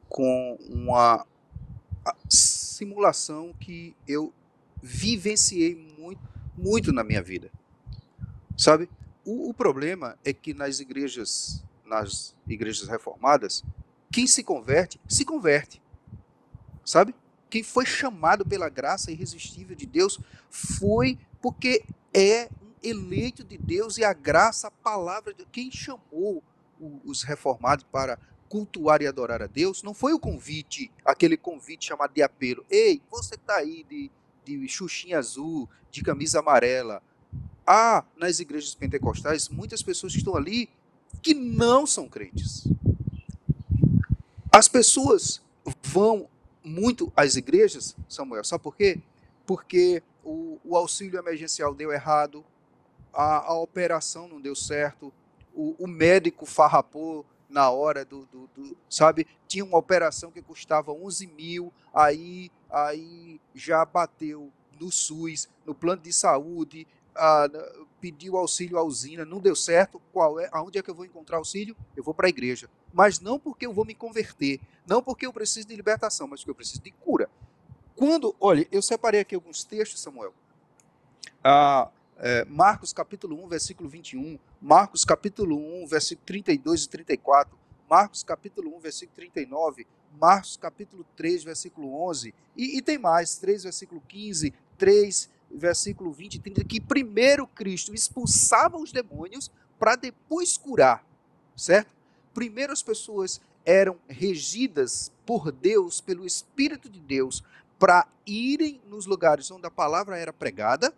com uma simulação que eu vivenciei muito na minha vida. Sabe? O problema é que nas igrejas reformadas, quem se converte, sabe? Quem foi chamado pela graça irresistível de Deus foi porque é um eleito de Deus, e a graça, a palavra de Deus. Quem chamou os reformados para cultuar e adorar a Deus não foi o convite, aquele convite chamado de apelo. Ei, você está aí de xuxinha azul, de camisa amarela. Há nas igrejas pentecostais muitas pessoas que estão ali que não são crentes. As pessoas vão muito as igrejas, Samuel. Sabe por quê? Porque o auxílio emergencial deu errado, a operação não deu certo, o médico farrapou na hora sabe? Tinha uma operação que custava 11 mil, aí já bateu no SUS, no plano de saúde, pediu auxílio à usina, não deu certo. Aonde é que eu vou encontrar auxílio? Eu vou para a igreja. Mas não porque eu vou me converter, não porque eu preciso de libertação, mas porque eu preciso de cura. Olha, eu separei aqui alguns textos, Samuel. Marcos capítulo 1, versículo 21, Marcos capítulo 1, versículo 32 e 34, Marcos capítulo 1, versículo 39, Marcos capítulo 3, versículo 11, e tem mais, 3, versículo 15, 3, versículo 20 e 30, que primeiro Cristo expulsava os demônios para depois curar, certo? Primeiro as pessoas eram regidas por Deus, pelo Espírito de Deus, para irem nos lugares onde a palavra era pregada,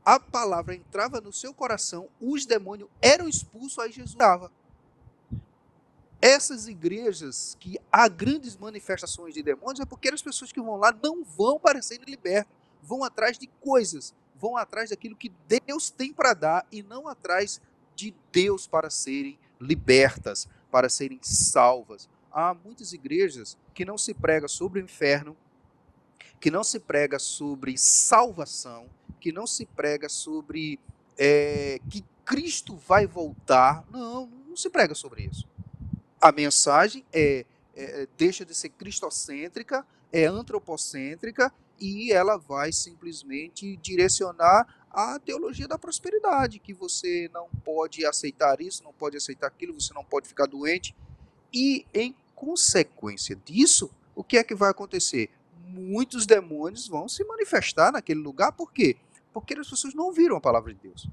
a palavra entrava no seu coração, os demônios eram expulsos, aí Jesus dava. Essas igrejas que há grandes manifestações de demônios é porque as pessoas que vão lá não vão para serem libertas, vão atrás de coisas, vão atrás daquilo que Deus tem para dar e não atrás de Deus para serem libertas, para serem salvas. Há muitas igrejas que não se prega sobre o inferno, que não se prega sobre salvação, que não se prega sobre que Cristo vai voltar. Não se prega sobre isso. A mensagem deixa de ser cristocêntrica, é antropocêntrica, e ela vai simplesmente direcionar a teologia da prosperidade, que você não pode aceitar isso, não pode aceitar aquilo, você não pode ficar doente. E, em consequência disso, o que é que vai acontecer? Muitos demônios vão se manifestar naquele lugar. Por quê? Porque as pessoas não ouviram a palavra de Deus.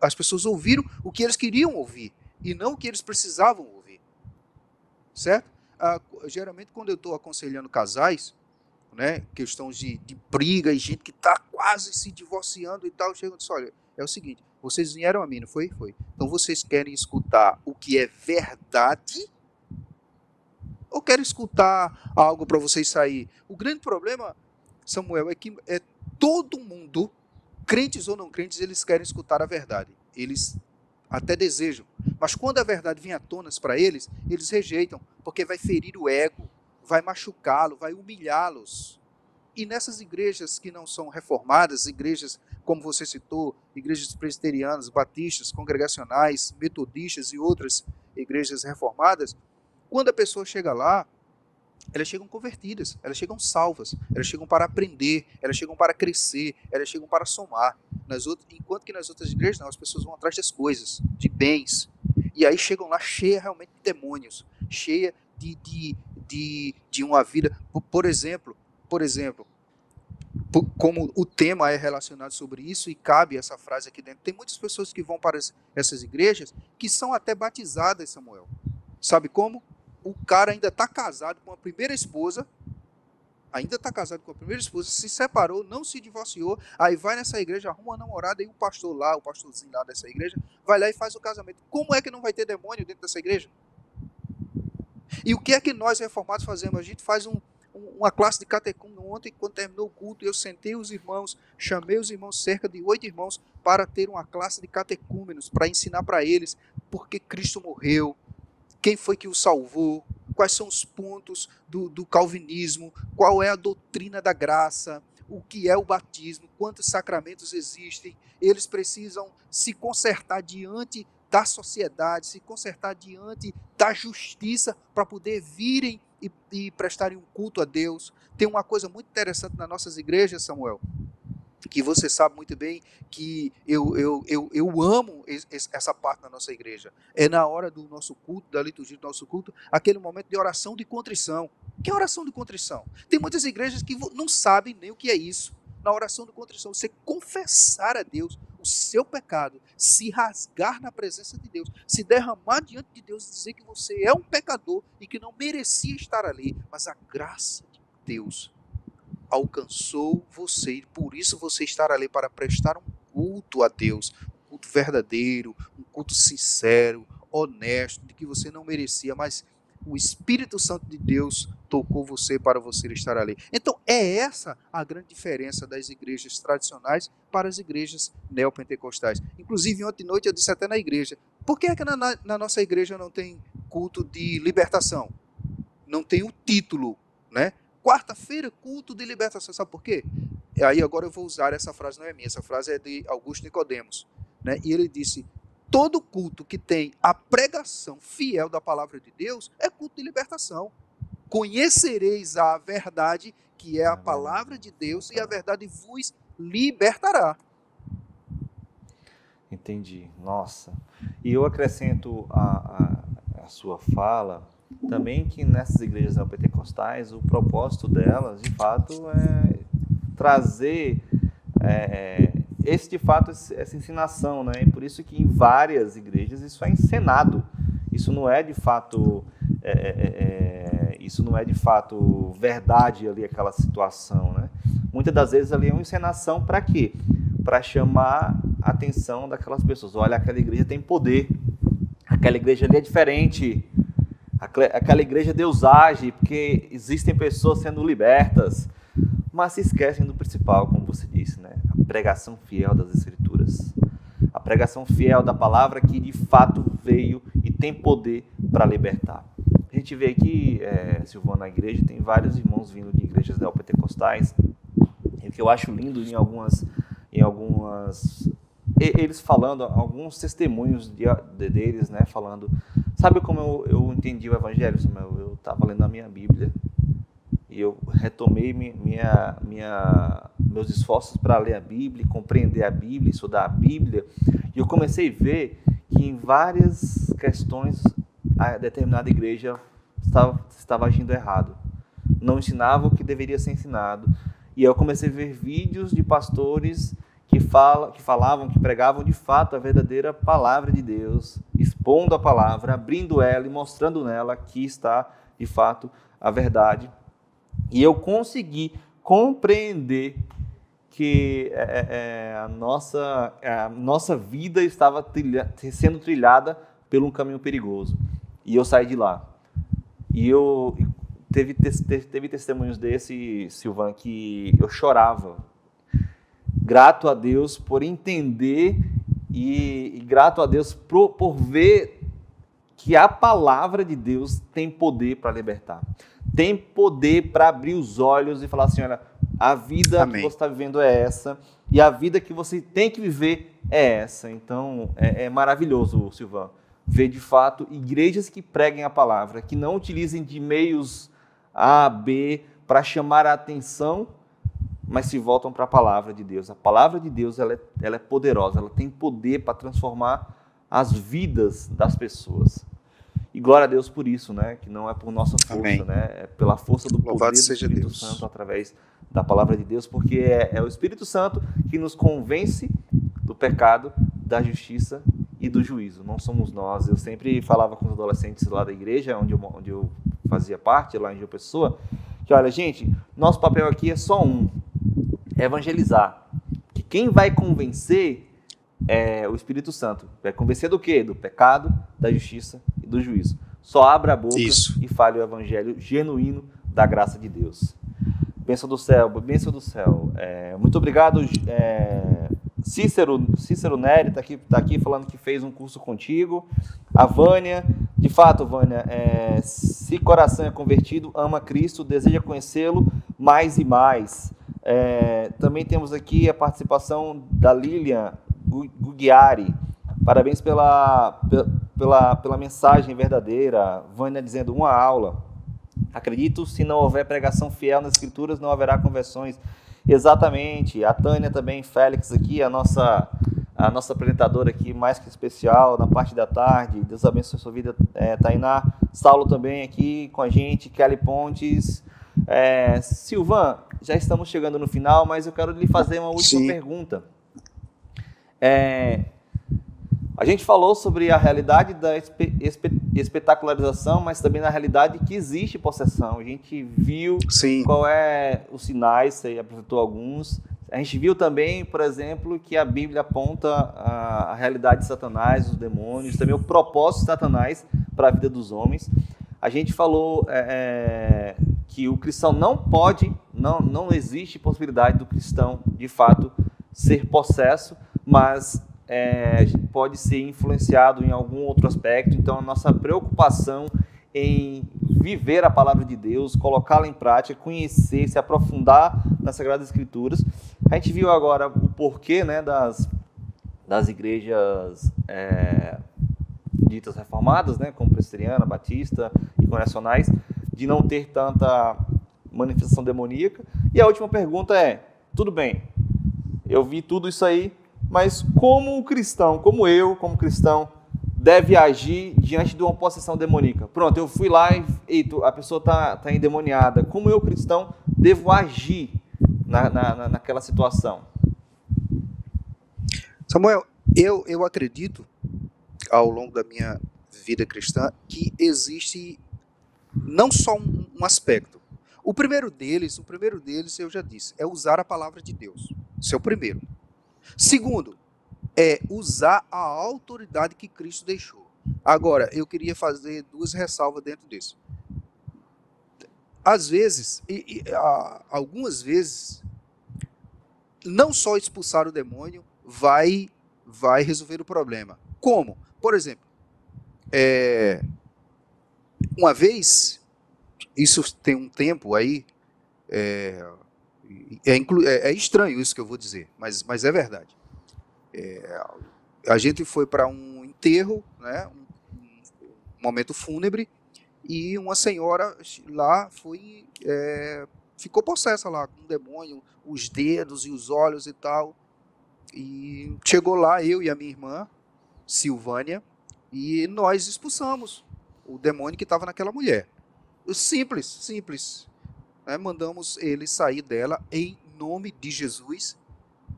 As pessoas ouviram o que eles queriam ouvir e não o que eles precisavam ouvir. Certo? Geralmente, quando eu estou aconselhando casais, né, questões de briga e gente que está quase se divorciando e tal, chegam e dizem, olha, é o seguinte, vocês vieram a mim, não foi? Foi. Então vocês querem escutar o que é verdade ou querem escutar algo para vocês sair? O grande problema, Samuel, é que todo mundo, crentes ou não crentes, eles querem escutar a verdade. Eles até desejam. Mas quando a verdade vem à tona para eles, eles rejeitam, porque vai ferir o ego, vai machucá-lo, vai humilhá-los. E nessas igrejas que não são reformadas, igrejas, como você citou, igrejas presbiterianas, batistas, congregacionais, metodistas e outras igrejas reformadas, quando a pessoa chega lá, elas chegam convertidas, elas chegam salvas, elas chegam para aprender, elas chegam para crescer, elas chegam para somar. Enquanto que nas outras igrejas, não, as pessoas vão atrás das coisas, de bens. E aí chegam lá cheia realmente de demônios, cheia de uma vida. Por exemplo, como o tema é relacionado sobre isso e cabe essa frase aqui dentro, tem muitas pessoas que vão para essas igrejas que são até batizadas, Samuel. Sabe como? O cara ainda está casado com a primeira esposa, se separou, não se divorciou, aí vai nessa igreja, arruma uma namorada, e o pastorzinho lá dessa igreja, vai lá e faz o casamento. Como é que não vai ter demônio dentro dessa igreja? E o que é que nós reformados fazemos? A gente faz uma classe de catecúmeno. Ontem, quando terminou o culto, eu chamei os irmãos, cerca de 8 irmãos, para ter uma classe de catecúmenos, para ensinar para eles porque Cristo morreu, quem foi que o salvou, quais são os pontos do calvinismo, qual é a doutrina da graça, o que é o batismo, quantos sacramentos existem. Eles precisam se consertar diante da sociedade, se consertar diante da justiça para poder virem e prestarem um culto a Deus. Tem uma coisa muito interessante nas nossas igrejas, Samuel, que você sabe muito bem, que eu amo essa parte da nossa igreja. É na hora do nosso culto, da liturgia do nosso culto, aquele momento de oração de contrição. Que é oração de contrição? Tem muitas igrejas que não sabem nem o que é isso. Na oração de contrição, você confessar a Deus o seu pecado, se rasgar na presença de Deus, se derramar diante de Deus, dizer que você é um pecador e que não merecia estar ali, mas a graça de Deus alcançou você, e por isso você estará ali para prestar um culto a Deus, um culto verdadeiro, um culto sincero, honesto, de que você não merecia, mas o Espírito Santo de Deus tocou você para você estar ali. Então, é essa a grande diferença das igrejas tradicionais para as igrejas neopentecostais. Inclusive, ontem à noite eu disse até na igreja, por que é que na nossa igreja não tem culto de libertação? Não tem o título, né? Quarta-feira, culto de libertação. Sabe por quê? Aí agora eu vou usar essa frase, não é minha, essa frase é de Augusto Nicodemos, né? E ele disse, todo culto que tem a pregação fiel da palavra de Deus é culto de libertação. Conhecereis a verdade, que é a palavra de Deus, e a verdade vos libertará. Entendi. Nossa. E eu acrescento a sua fala também que nessas igrejas neopentecostais, o propósito delas, de fato, é trazer de fato, essa ensinação, né? E por isso que em várias igrejas isso é encenado. Isso não é de fato verdade ali, aquela situação, né? Muitas das vezes ali é uma encenação para quê? Para chamar a atenção daquelas pessoas. Olha, aquela igreja tem poder, aquela igreja ali é diferente, aquela igreja Deus age, porque existem pessoas sendo libertas, mas se esquecem do principal, como você disse, né? A pregação fiel das Escrituras, a pregação fiel da palavra que de fato veio e tem poder para libertar. A gente vê aqui, Silvano, na igreja, tem vários irmãos vindo de igrejas neopentecostais, e o que eu acho lindo em algumas eles falando, alguns testemunhos deles, né, falando, sabe como eu entendi o Evangelho, Samuel? Eu estava lendo a minha Bíblia, e eu retomei meus esforços para ler a Bíblia, compreender a Bíblia, estudar a Bíblia, e eu comecei a ver que em várias questões a determinada igreja estava agindo errado, não ensinava o que deveria ser ensinado, e eu comecei a ver vídeos de pastores que falavam, que pregavam de fato a verdadeira palavra de Deus, expondo a palavra, abrindo ela e mostrando nela que está de fato a verdade. E eu consegui compreender que a nossa vida estava sendo trilhada por um caminho perigoso. E eu saí de lá. E teve testemunhos desse, Silvan, que eu chorava. Grato a Deus por entender e grato a Deus por ver que a palavra de Deus tem poder para libertar. Tem poder para abrir os olhos e falar assim, olha, a vida Amém. Que você está vivendo é essa, e a vida que você tem que viver é essa. Então, é maravilhoso, Silvan, ver de fato igrejas que preguem a palavra, que não utilizem de meios A, B, para chamar a atenção, mas se voltam para a palavra de Deus. A palavra de Deus ela é poderosa, ela tem poder para transformar as vidas das pessoas. E glória a Deus por isso, né? Que não é por nossa força, né? É pela força do poder do Espírito Santo através da palavra de Deus, porque é o Espírito Santo que nos convence do pecado, da justiça e do juízo. Não somos nós. Eu sempre falava com os adolescentes lá da igreja, onde eu fazia parte, lá em João Pessoa, que olha, gente, nosso papel aqui é só é evangelizar. Que quem vai convencer é o Espírito Santo. Vai convencer do quê? Do pecado, da justiça e do juízo. Só abra a boca e fale o evangelho genuíno da graça de Deus. Bênção do céu, bênção do céu. Muito obrigado, Cícero Nery tá aqui falando que fez um curso contigo. A Vânia, de fato, Vânia, se coração é convertido, ama Cristo, deseja conhecê-lo mais e mais. Também temos aqui a participação da Lilian Gugliari. Parabéns pela mensagem verdadeira. Vânia dizendo, uma aula. Acredito, se não houver pregação fiel nas Escrituras, não haverá conversões. Exatamente. A Tânia também, Félix aqui, a nossa apresentadora aqui, mais que especial, na parte da tarde. Deus abençoe a sua vida, Tainá. Saulo também aqui com a gente, Kelly Pontes. Silvan, já estamos chegando no final, mas eu quero lhe fazer uma última pergunta. A gente falou sobre a realidade da espetacularização, mas também na realidade que existe possessão. A gente viu qual os sinais, você apresentou alguns. A gente viu também, por exemplo, que a Bíblia aponta a realidade de Satanás, os demônios, também o propósito de Satanás para a vida dos homens. A gente falou que o cristão não pode, não existe possibilidade do cristão, de fato, ser possesso, mas pode ser influenciado em algum outro aspecto. Então, a nossa preocupação em viver a palavra de Deus, colocá-la em prática, conhecer, se aprofundar nas Sagradas Escrituras. A gente viu agora o porquê, né, das igrejas ditas reformadas, né, como presbiteriana, batista e congregacionais, de não ter tanta manifestação demoníaca. E a última pergunta é, tudo bem, eu vi tudo isso aí, mas como o cristão, como eu, como cristão, deve agir diante de uma possessão demoníaca? Pronto, eu fui lá e a pessoa está endemoniada. Como eu, cristão, devo agir naquela situação? Samuel, eu acredito, ao longo da minha vida cristã, que existe não só um aspecto. O primeiro deles, eu já disse, é usar a palavra de Deus. Esse é o primeiro. Segundo, é usar a autoridade que Cristo deixou. Agora, eu queria fazer duas ressalvas dentro disso. Às vezes, algumas vezes, não só expulsar o demônio vai resolver o problema. Como? Por exemplo, uma vez, isso tem um tempo aí, é estranho isso que eu vou dizer, mas é verdade. A gente foi para um enterro, né, um momento fúnebre, e uma senhora lá ficou possessa lá, com um demônio, os dedos e os olhos e tal. E chegou lá eu e a minha irmã, Silvânia, e nós expulsamos o demônio que estava naquela mulher. Simples. Né? Mandamos ele sair dela em nome de Jesus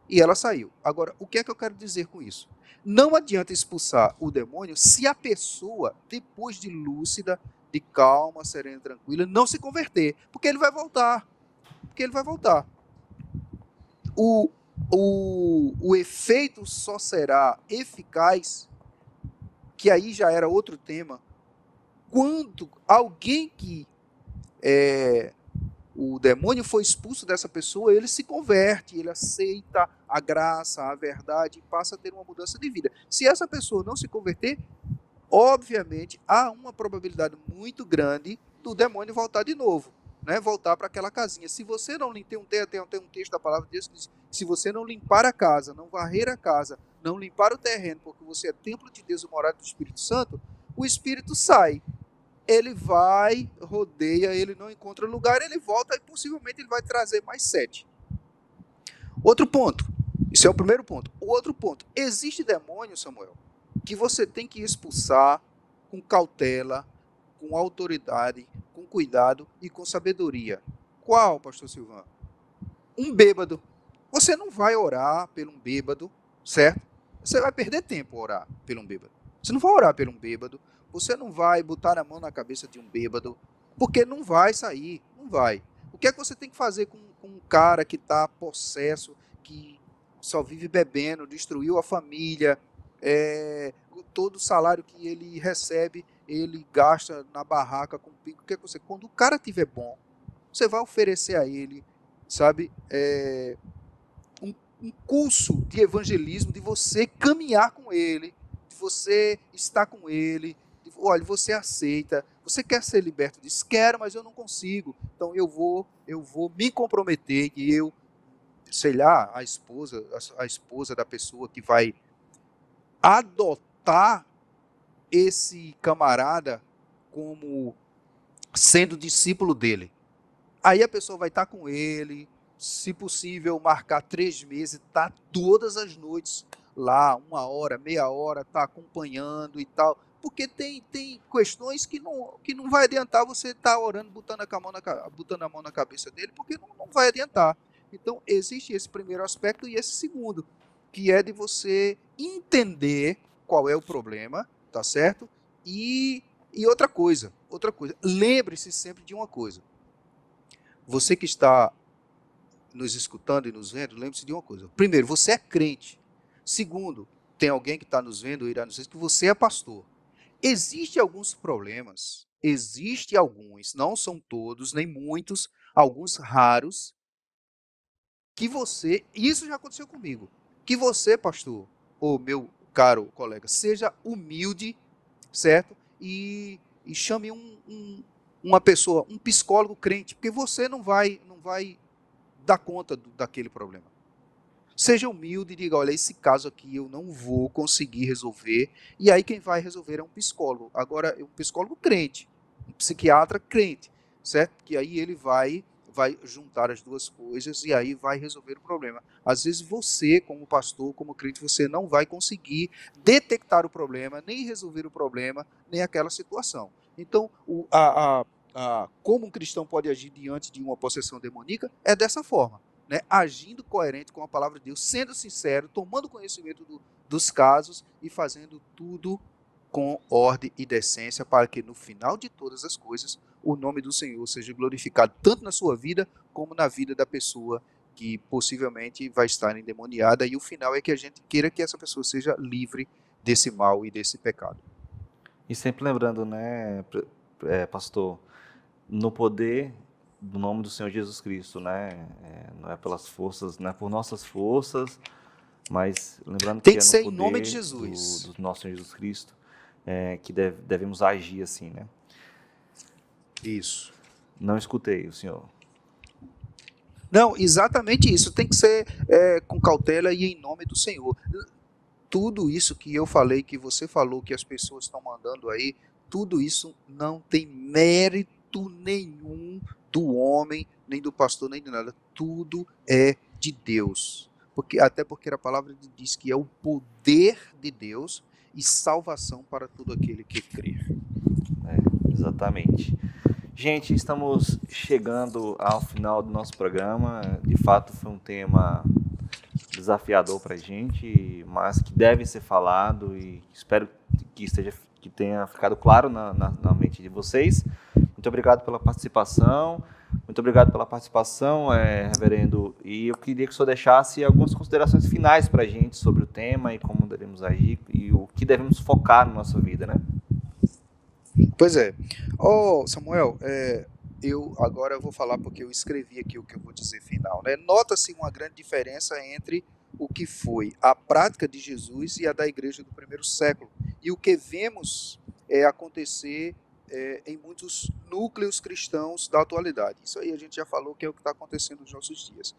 e ela saiu. Agora, o que é que eu quero dizer com isso? Não adianta expulsar o demônio se a pessoa, depois de lúcida, de calma, serena, tranquila, não se converter, porque ele vai voltar. O efeito só será eficaz, que aí já era outro tema, quando alguém que o demônio foi expulso dessa pessoa, ele se converte, ele aceita a graça, a verdade e passa a ter uma mudança de vida. Se essa pessoa não se converter, obviamente há uma probabilidade muito grande do demônio voltar de novo, né? Voltar para aquela casinha. Se você não tem um texto da palavra de Deus que diz: se você não limpar a casa, não varrer a casa, não limpar o terreno, porque você é templo de Deus e morada do Espírito Santo, o Espírito sai. Ele vai, rodeia, ele não encontra lugar, ele volta e possivelmente ele vai trazer mais 7. Outro ponto, isso é o primeiro ponto. O outro ponto, existe demônio, Samuel, que você tem que expulsar com cautela, com autoridade, com cuidado e com sabedoria. Qual, pastor Silvano? Um bêbado. Você não vai orar por um bêbado, certo? Você vai perder tempo a orar por um bêbado. Você não vai orar por um bêbado, você não vai botar a mão na cabeça de um bêbado, porque não vai sair, não vai. O que é que você tem que fazer com um cara que está possesso, que só vive bebendo, destruiu a família, todo o salário que ele recebe, ele gasta na barraca com pico. O que é que você... Quando o cara tiver bom, você vai oferecer a ele, sabe, um curso de evangelismo, de você caminhar com ele, de você estar com ele, olha, você aceita, você quer ser liberto disso? Quero, mas eu não consigo. Então eu vou me comprometer que eu, sei lá, a esposa da pessoa que vai adotar esse camarada como sendo discípulo dele. Aí a pessoa vai estar com ele, se possível, marcar 3 meses, tá todas as noites lá, 1 hora, meia hora, tá acompanhando e tal. Porque tem questões que não vai adiantar você estar orando, botando a mão na cabeça dele, porque não vai adiantar. Então, existe esse primeiro aspecto e esse segundo, que é de você entender qual é o problema, tá certo? E outra coisa, lembre-se sempre de uma coisa. Você que está nos escutando e nos vendo, lembre-se de uma coisa. Primeiro, você é crente. Segundo, tem alguém que está nos vendo ou irá nos ver que você é pastor. Existem alguns problemas Existem alguns, não são todos, nem muitos, alguns raros, que você, isso já aconteceu comigo, que você, pastor, ou meu caro colega, seja humilde, certo? E chame uma pessoa, um psicólogo crente, porque você não vai dar conta daquele problema. Seja humilde e diga, olha, esse caso aqui eu não vou conseguir resolver, e aí quem vai resolver é um psicólogo. Agora, um psicólogo crente, um psiquiatra crente, certo? Que aí ele vai juntar as duas coisas e aí vai resolver o problema. Às vezes você, como pastor, como crente, você não vai conseguir detectar o problema, nem resolver o problema, nem aquela situação. Então, como um cristão pode agir diante de uma possessão demoníaca é dessa forma, né? Agindo coerente com a palavra de Deus, sendo sincero, tomando conhecimento dos casos e fazendo tudo com ordem e decência, para que no final de todas as coisas o nome do Senhor seja glorificado tanto na sua vida como na vida da pessoa que possivelmente vai estar endemoniada, e o final é que a gente queira que essa pessoa seja livre desse mal e desse pecado. E sempre lembrando, né, pastor, no poder do nome do Senhor Jesus Cristo, né? Não é pelas forças, não é por nossas forças, mas lembrando Tem que que é no ser em nome de poder Jesus. do nosso Senhor Jesus Cristo que devemos agir assim, né? Isso. Não escutei o senhor. Não, exatamente isso. Tem que ser com cautela e em nome do Senhor. Tudo isso que eu falei, que você falou, que as pessoas estão mandando aí, tudo isso não tem mérito nenhum do homem, nem do pastor, nem de nada. Tudo é de Deus. Até porque a palavra diz que é o poder de Deus e salvação para todo aquele que crê. Exatamente. Gente, estamos chegando ao final do nosso programa. De fato, foi um tema desafiador para a gente, mas que deve ser falado e espero que tenha ficado claro na mente de vocês. Muito obrigado pela participação. Muito obrigado pela participação, reverendo. E eu queria que o senhor deixasse algumas considerações finais para a gente sobre o tema e como devemos agir e o que devemos focar na nossa vida, né? Pois é. Samuel, eu agora vou falar porque eu escrevi aqui o que eu vou dizer final, né? Nota-se uma grande diferença entre o que foi a prática de Jesus e a da igreja do primeiro século, e o que vemos acontecer em muitos núcleos cristãos da atualidade. Isso aí a gente já falou que é o que está acontecendo nos nossos dias.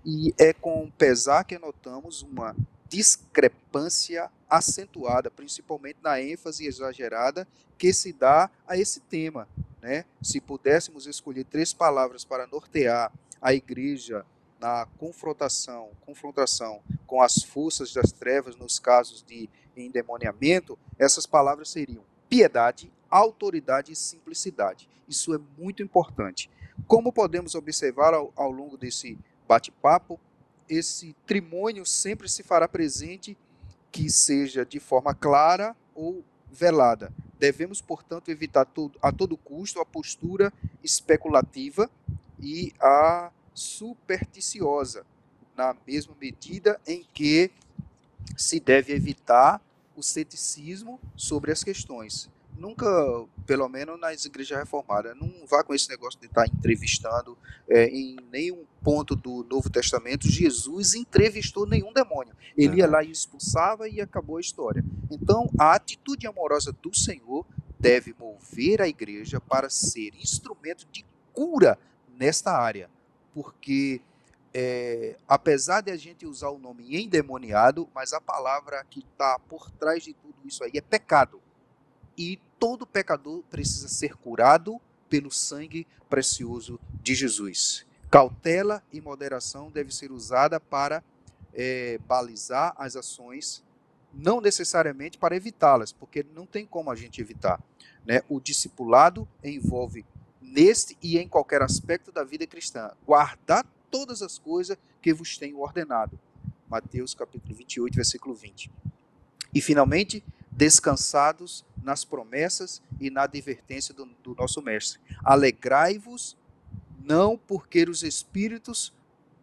E é com pesar que notamos uma discrepância acentuada, principalmente na ênfase exagerada que se dá a esse tema, né? Se pudéssemos escolher 3 palavras para nortear a igreja na confrontação com as forças das trevas nos casos de endemoniamento, essas palavras seriam piedade, autoridade e simplicidade. Isso é muito importante. Como podemos observar ao longo desse bate-papo, esse trimônio sempre se fará presente, que seja de forma clara ou velada. Devemos, portanto, evitar a todo custo a postura especulativa e a supersticiosa, na mesma medida em que se deve evitar o ceticismo sobre as questões. Nunca, pelo menos nas igrejas reformadas, não vá com esse negócio de estar entrevistando em nenhum ponto do Novo Testamento. Jesus entrevistou nenhum demônio. Ele ia lá e expulsava e acabou a história. Então, a atitude amorosa do Senhor deve mover a igreja para ser instrumento de cura nesta área, porque apesar de a gente usar o nome endemoniado, mas a palavra que está por trás de tudo isso aí é pecado. E todo pecador precisa ser curado pelo sangue precioso de Jesus. Cautela e moderação deve ser usada para balizar as ações, não necessariamente para evitá-las, porque não tem como a gente evitar, né? O discipulado envolve, neste e em qualquer aspecto da vida cristã, guardar todas as coisas que vos tenho ordenado. Mateus capítulo 28, versículo 20. E, finalmente, descansados nas promessas e na advertência do nosso Mestre. Alegrai-vos, não porque os espíritos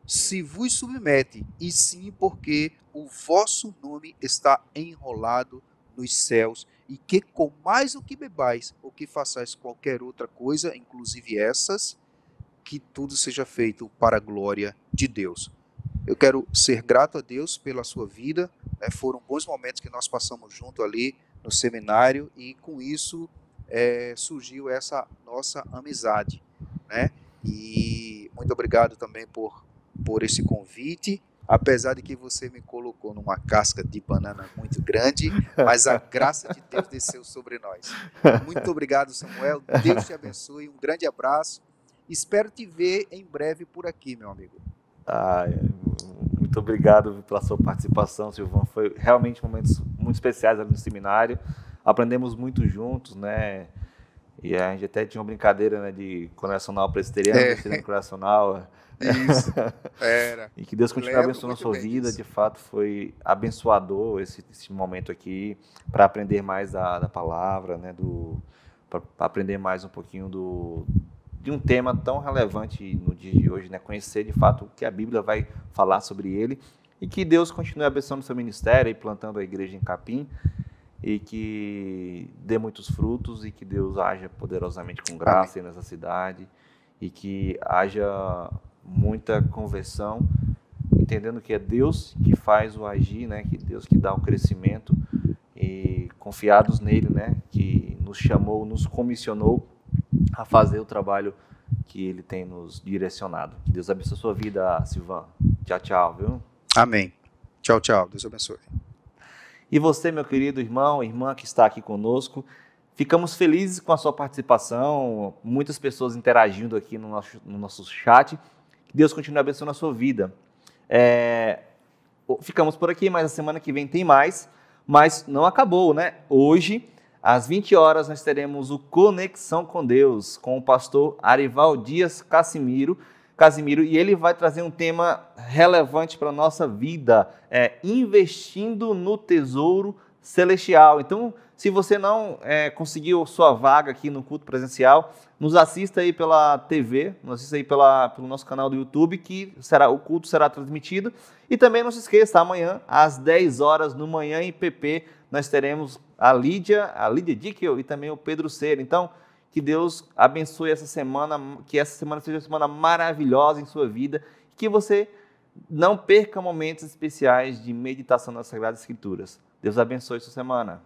se vos submetem, e sim porque o vosso nome está enrolado nos céus, e que comais o que bebais, ou que façais qualquer outra coisa, inclusive essas, que tudo seja feito para a glória de Deus. Eu quero ser grato a Deus pela sua vida, foram bons momentos que nós passamos junto ali no seminário, e com isso surgiu essa nossa amizade, né? E muito obrigado também por esse convite, apesar de que você me colocou numa casca de banana muito grande, mas a graça de Deus desceu sobre nós. Muito obrigado, Samuel, Deus te abençoe, um grande abraço, espero te ver em breve por aqui, meu amigo. Muito obrigado pela sua participação, Silvão. Foi realmente momentos muito especiais ali no seminário. Aprendemos muito juntos, né? E a gente até tinha uma brincadeira, né, de coracional presbiteriano, presbiteriano coracional. Isso, era. E que Deus continue abençoando a sua vida. De fato, foi abençoador esse momento aqui, para aprender mais da palavra, né? Para aprender mais um pouquinho de um tema tão relevante no dia de hoje, né? Conhecer de fato o que a Bíblia vai falar sobre ele, e que Deus continue abençoando o seu ministério e plantando a igreja em Capim, e que dê muitos frutos, e que Deus haja poderosamente com graça nessa cidade, e que haja muita conversão, entendendo que é Deus que faz o agir, né? Que Deus que dá o crescimento, e confiados nele, né? Que nos chamou, nos comissionou a fazer o trabalho que ele tem nos direcionado. Que Deus abençoe a sua vida, Silvão. Tchau, tchau, viu? Amém. Tchau, tchau. Deus abençoe. E você, meu querido irmão, irmã que está aqui conosco, ficamos felizes com a sua participação, muitas pessoas interagindo aqui no nosso chat. Que Deus continue abençoando a sua vida. Ficamos por aqui, mas a semana que vem tem mais, mas não acabou, né? Hoje, às 20 horas, nós teremos o Conexão com Deus, com o pastor Arival Dias Casimiro, e ele vai trazer um tema relevante para a nossa vida, investindo no tesouro celestial. Então, se você não conseguiu sua vaga aqui no culto presencial, nos assista aí pela TV, nos assista aí pelo nosso canal do YouTube, que o culto será transmitido. E também não se esqueça, amanhã, às 10 horas, no Manhã em PP, nós teremos a Lídia Dickel e também o Pedro Cera. Então, que Deus abençoe essa semana, que essa semana seja uma semana maravilhosa em sua vida, que você não perca momentos especiais de meditação nas Sagradas Escrituras. Deus abençoe sua semana.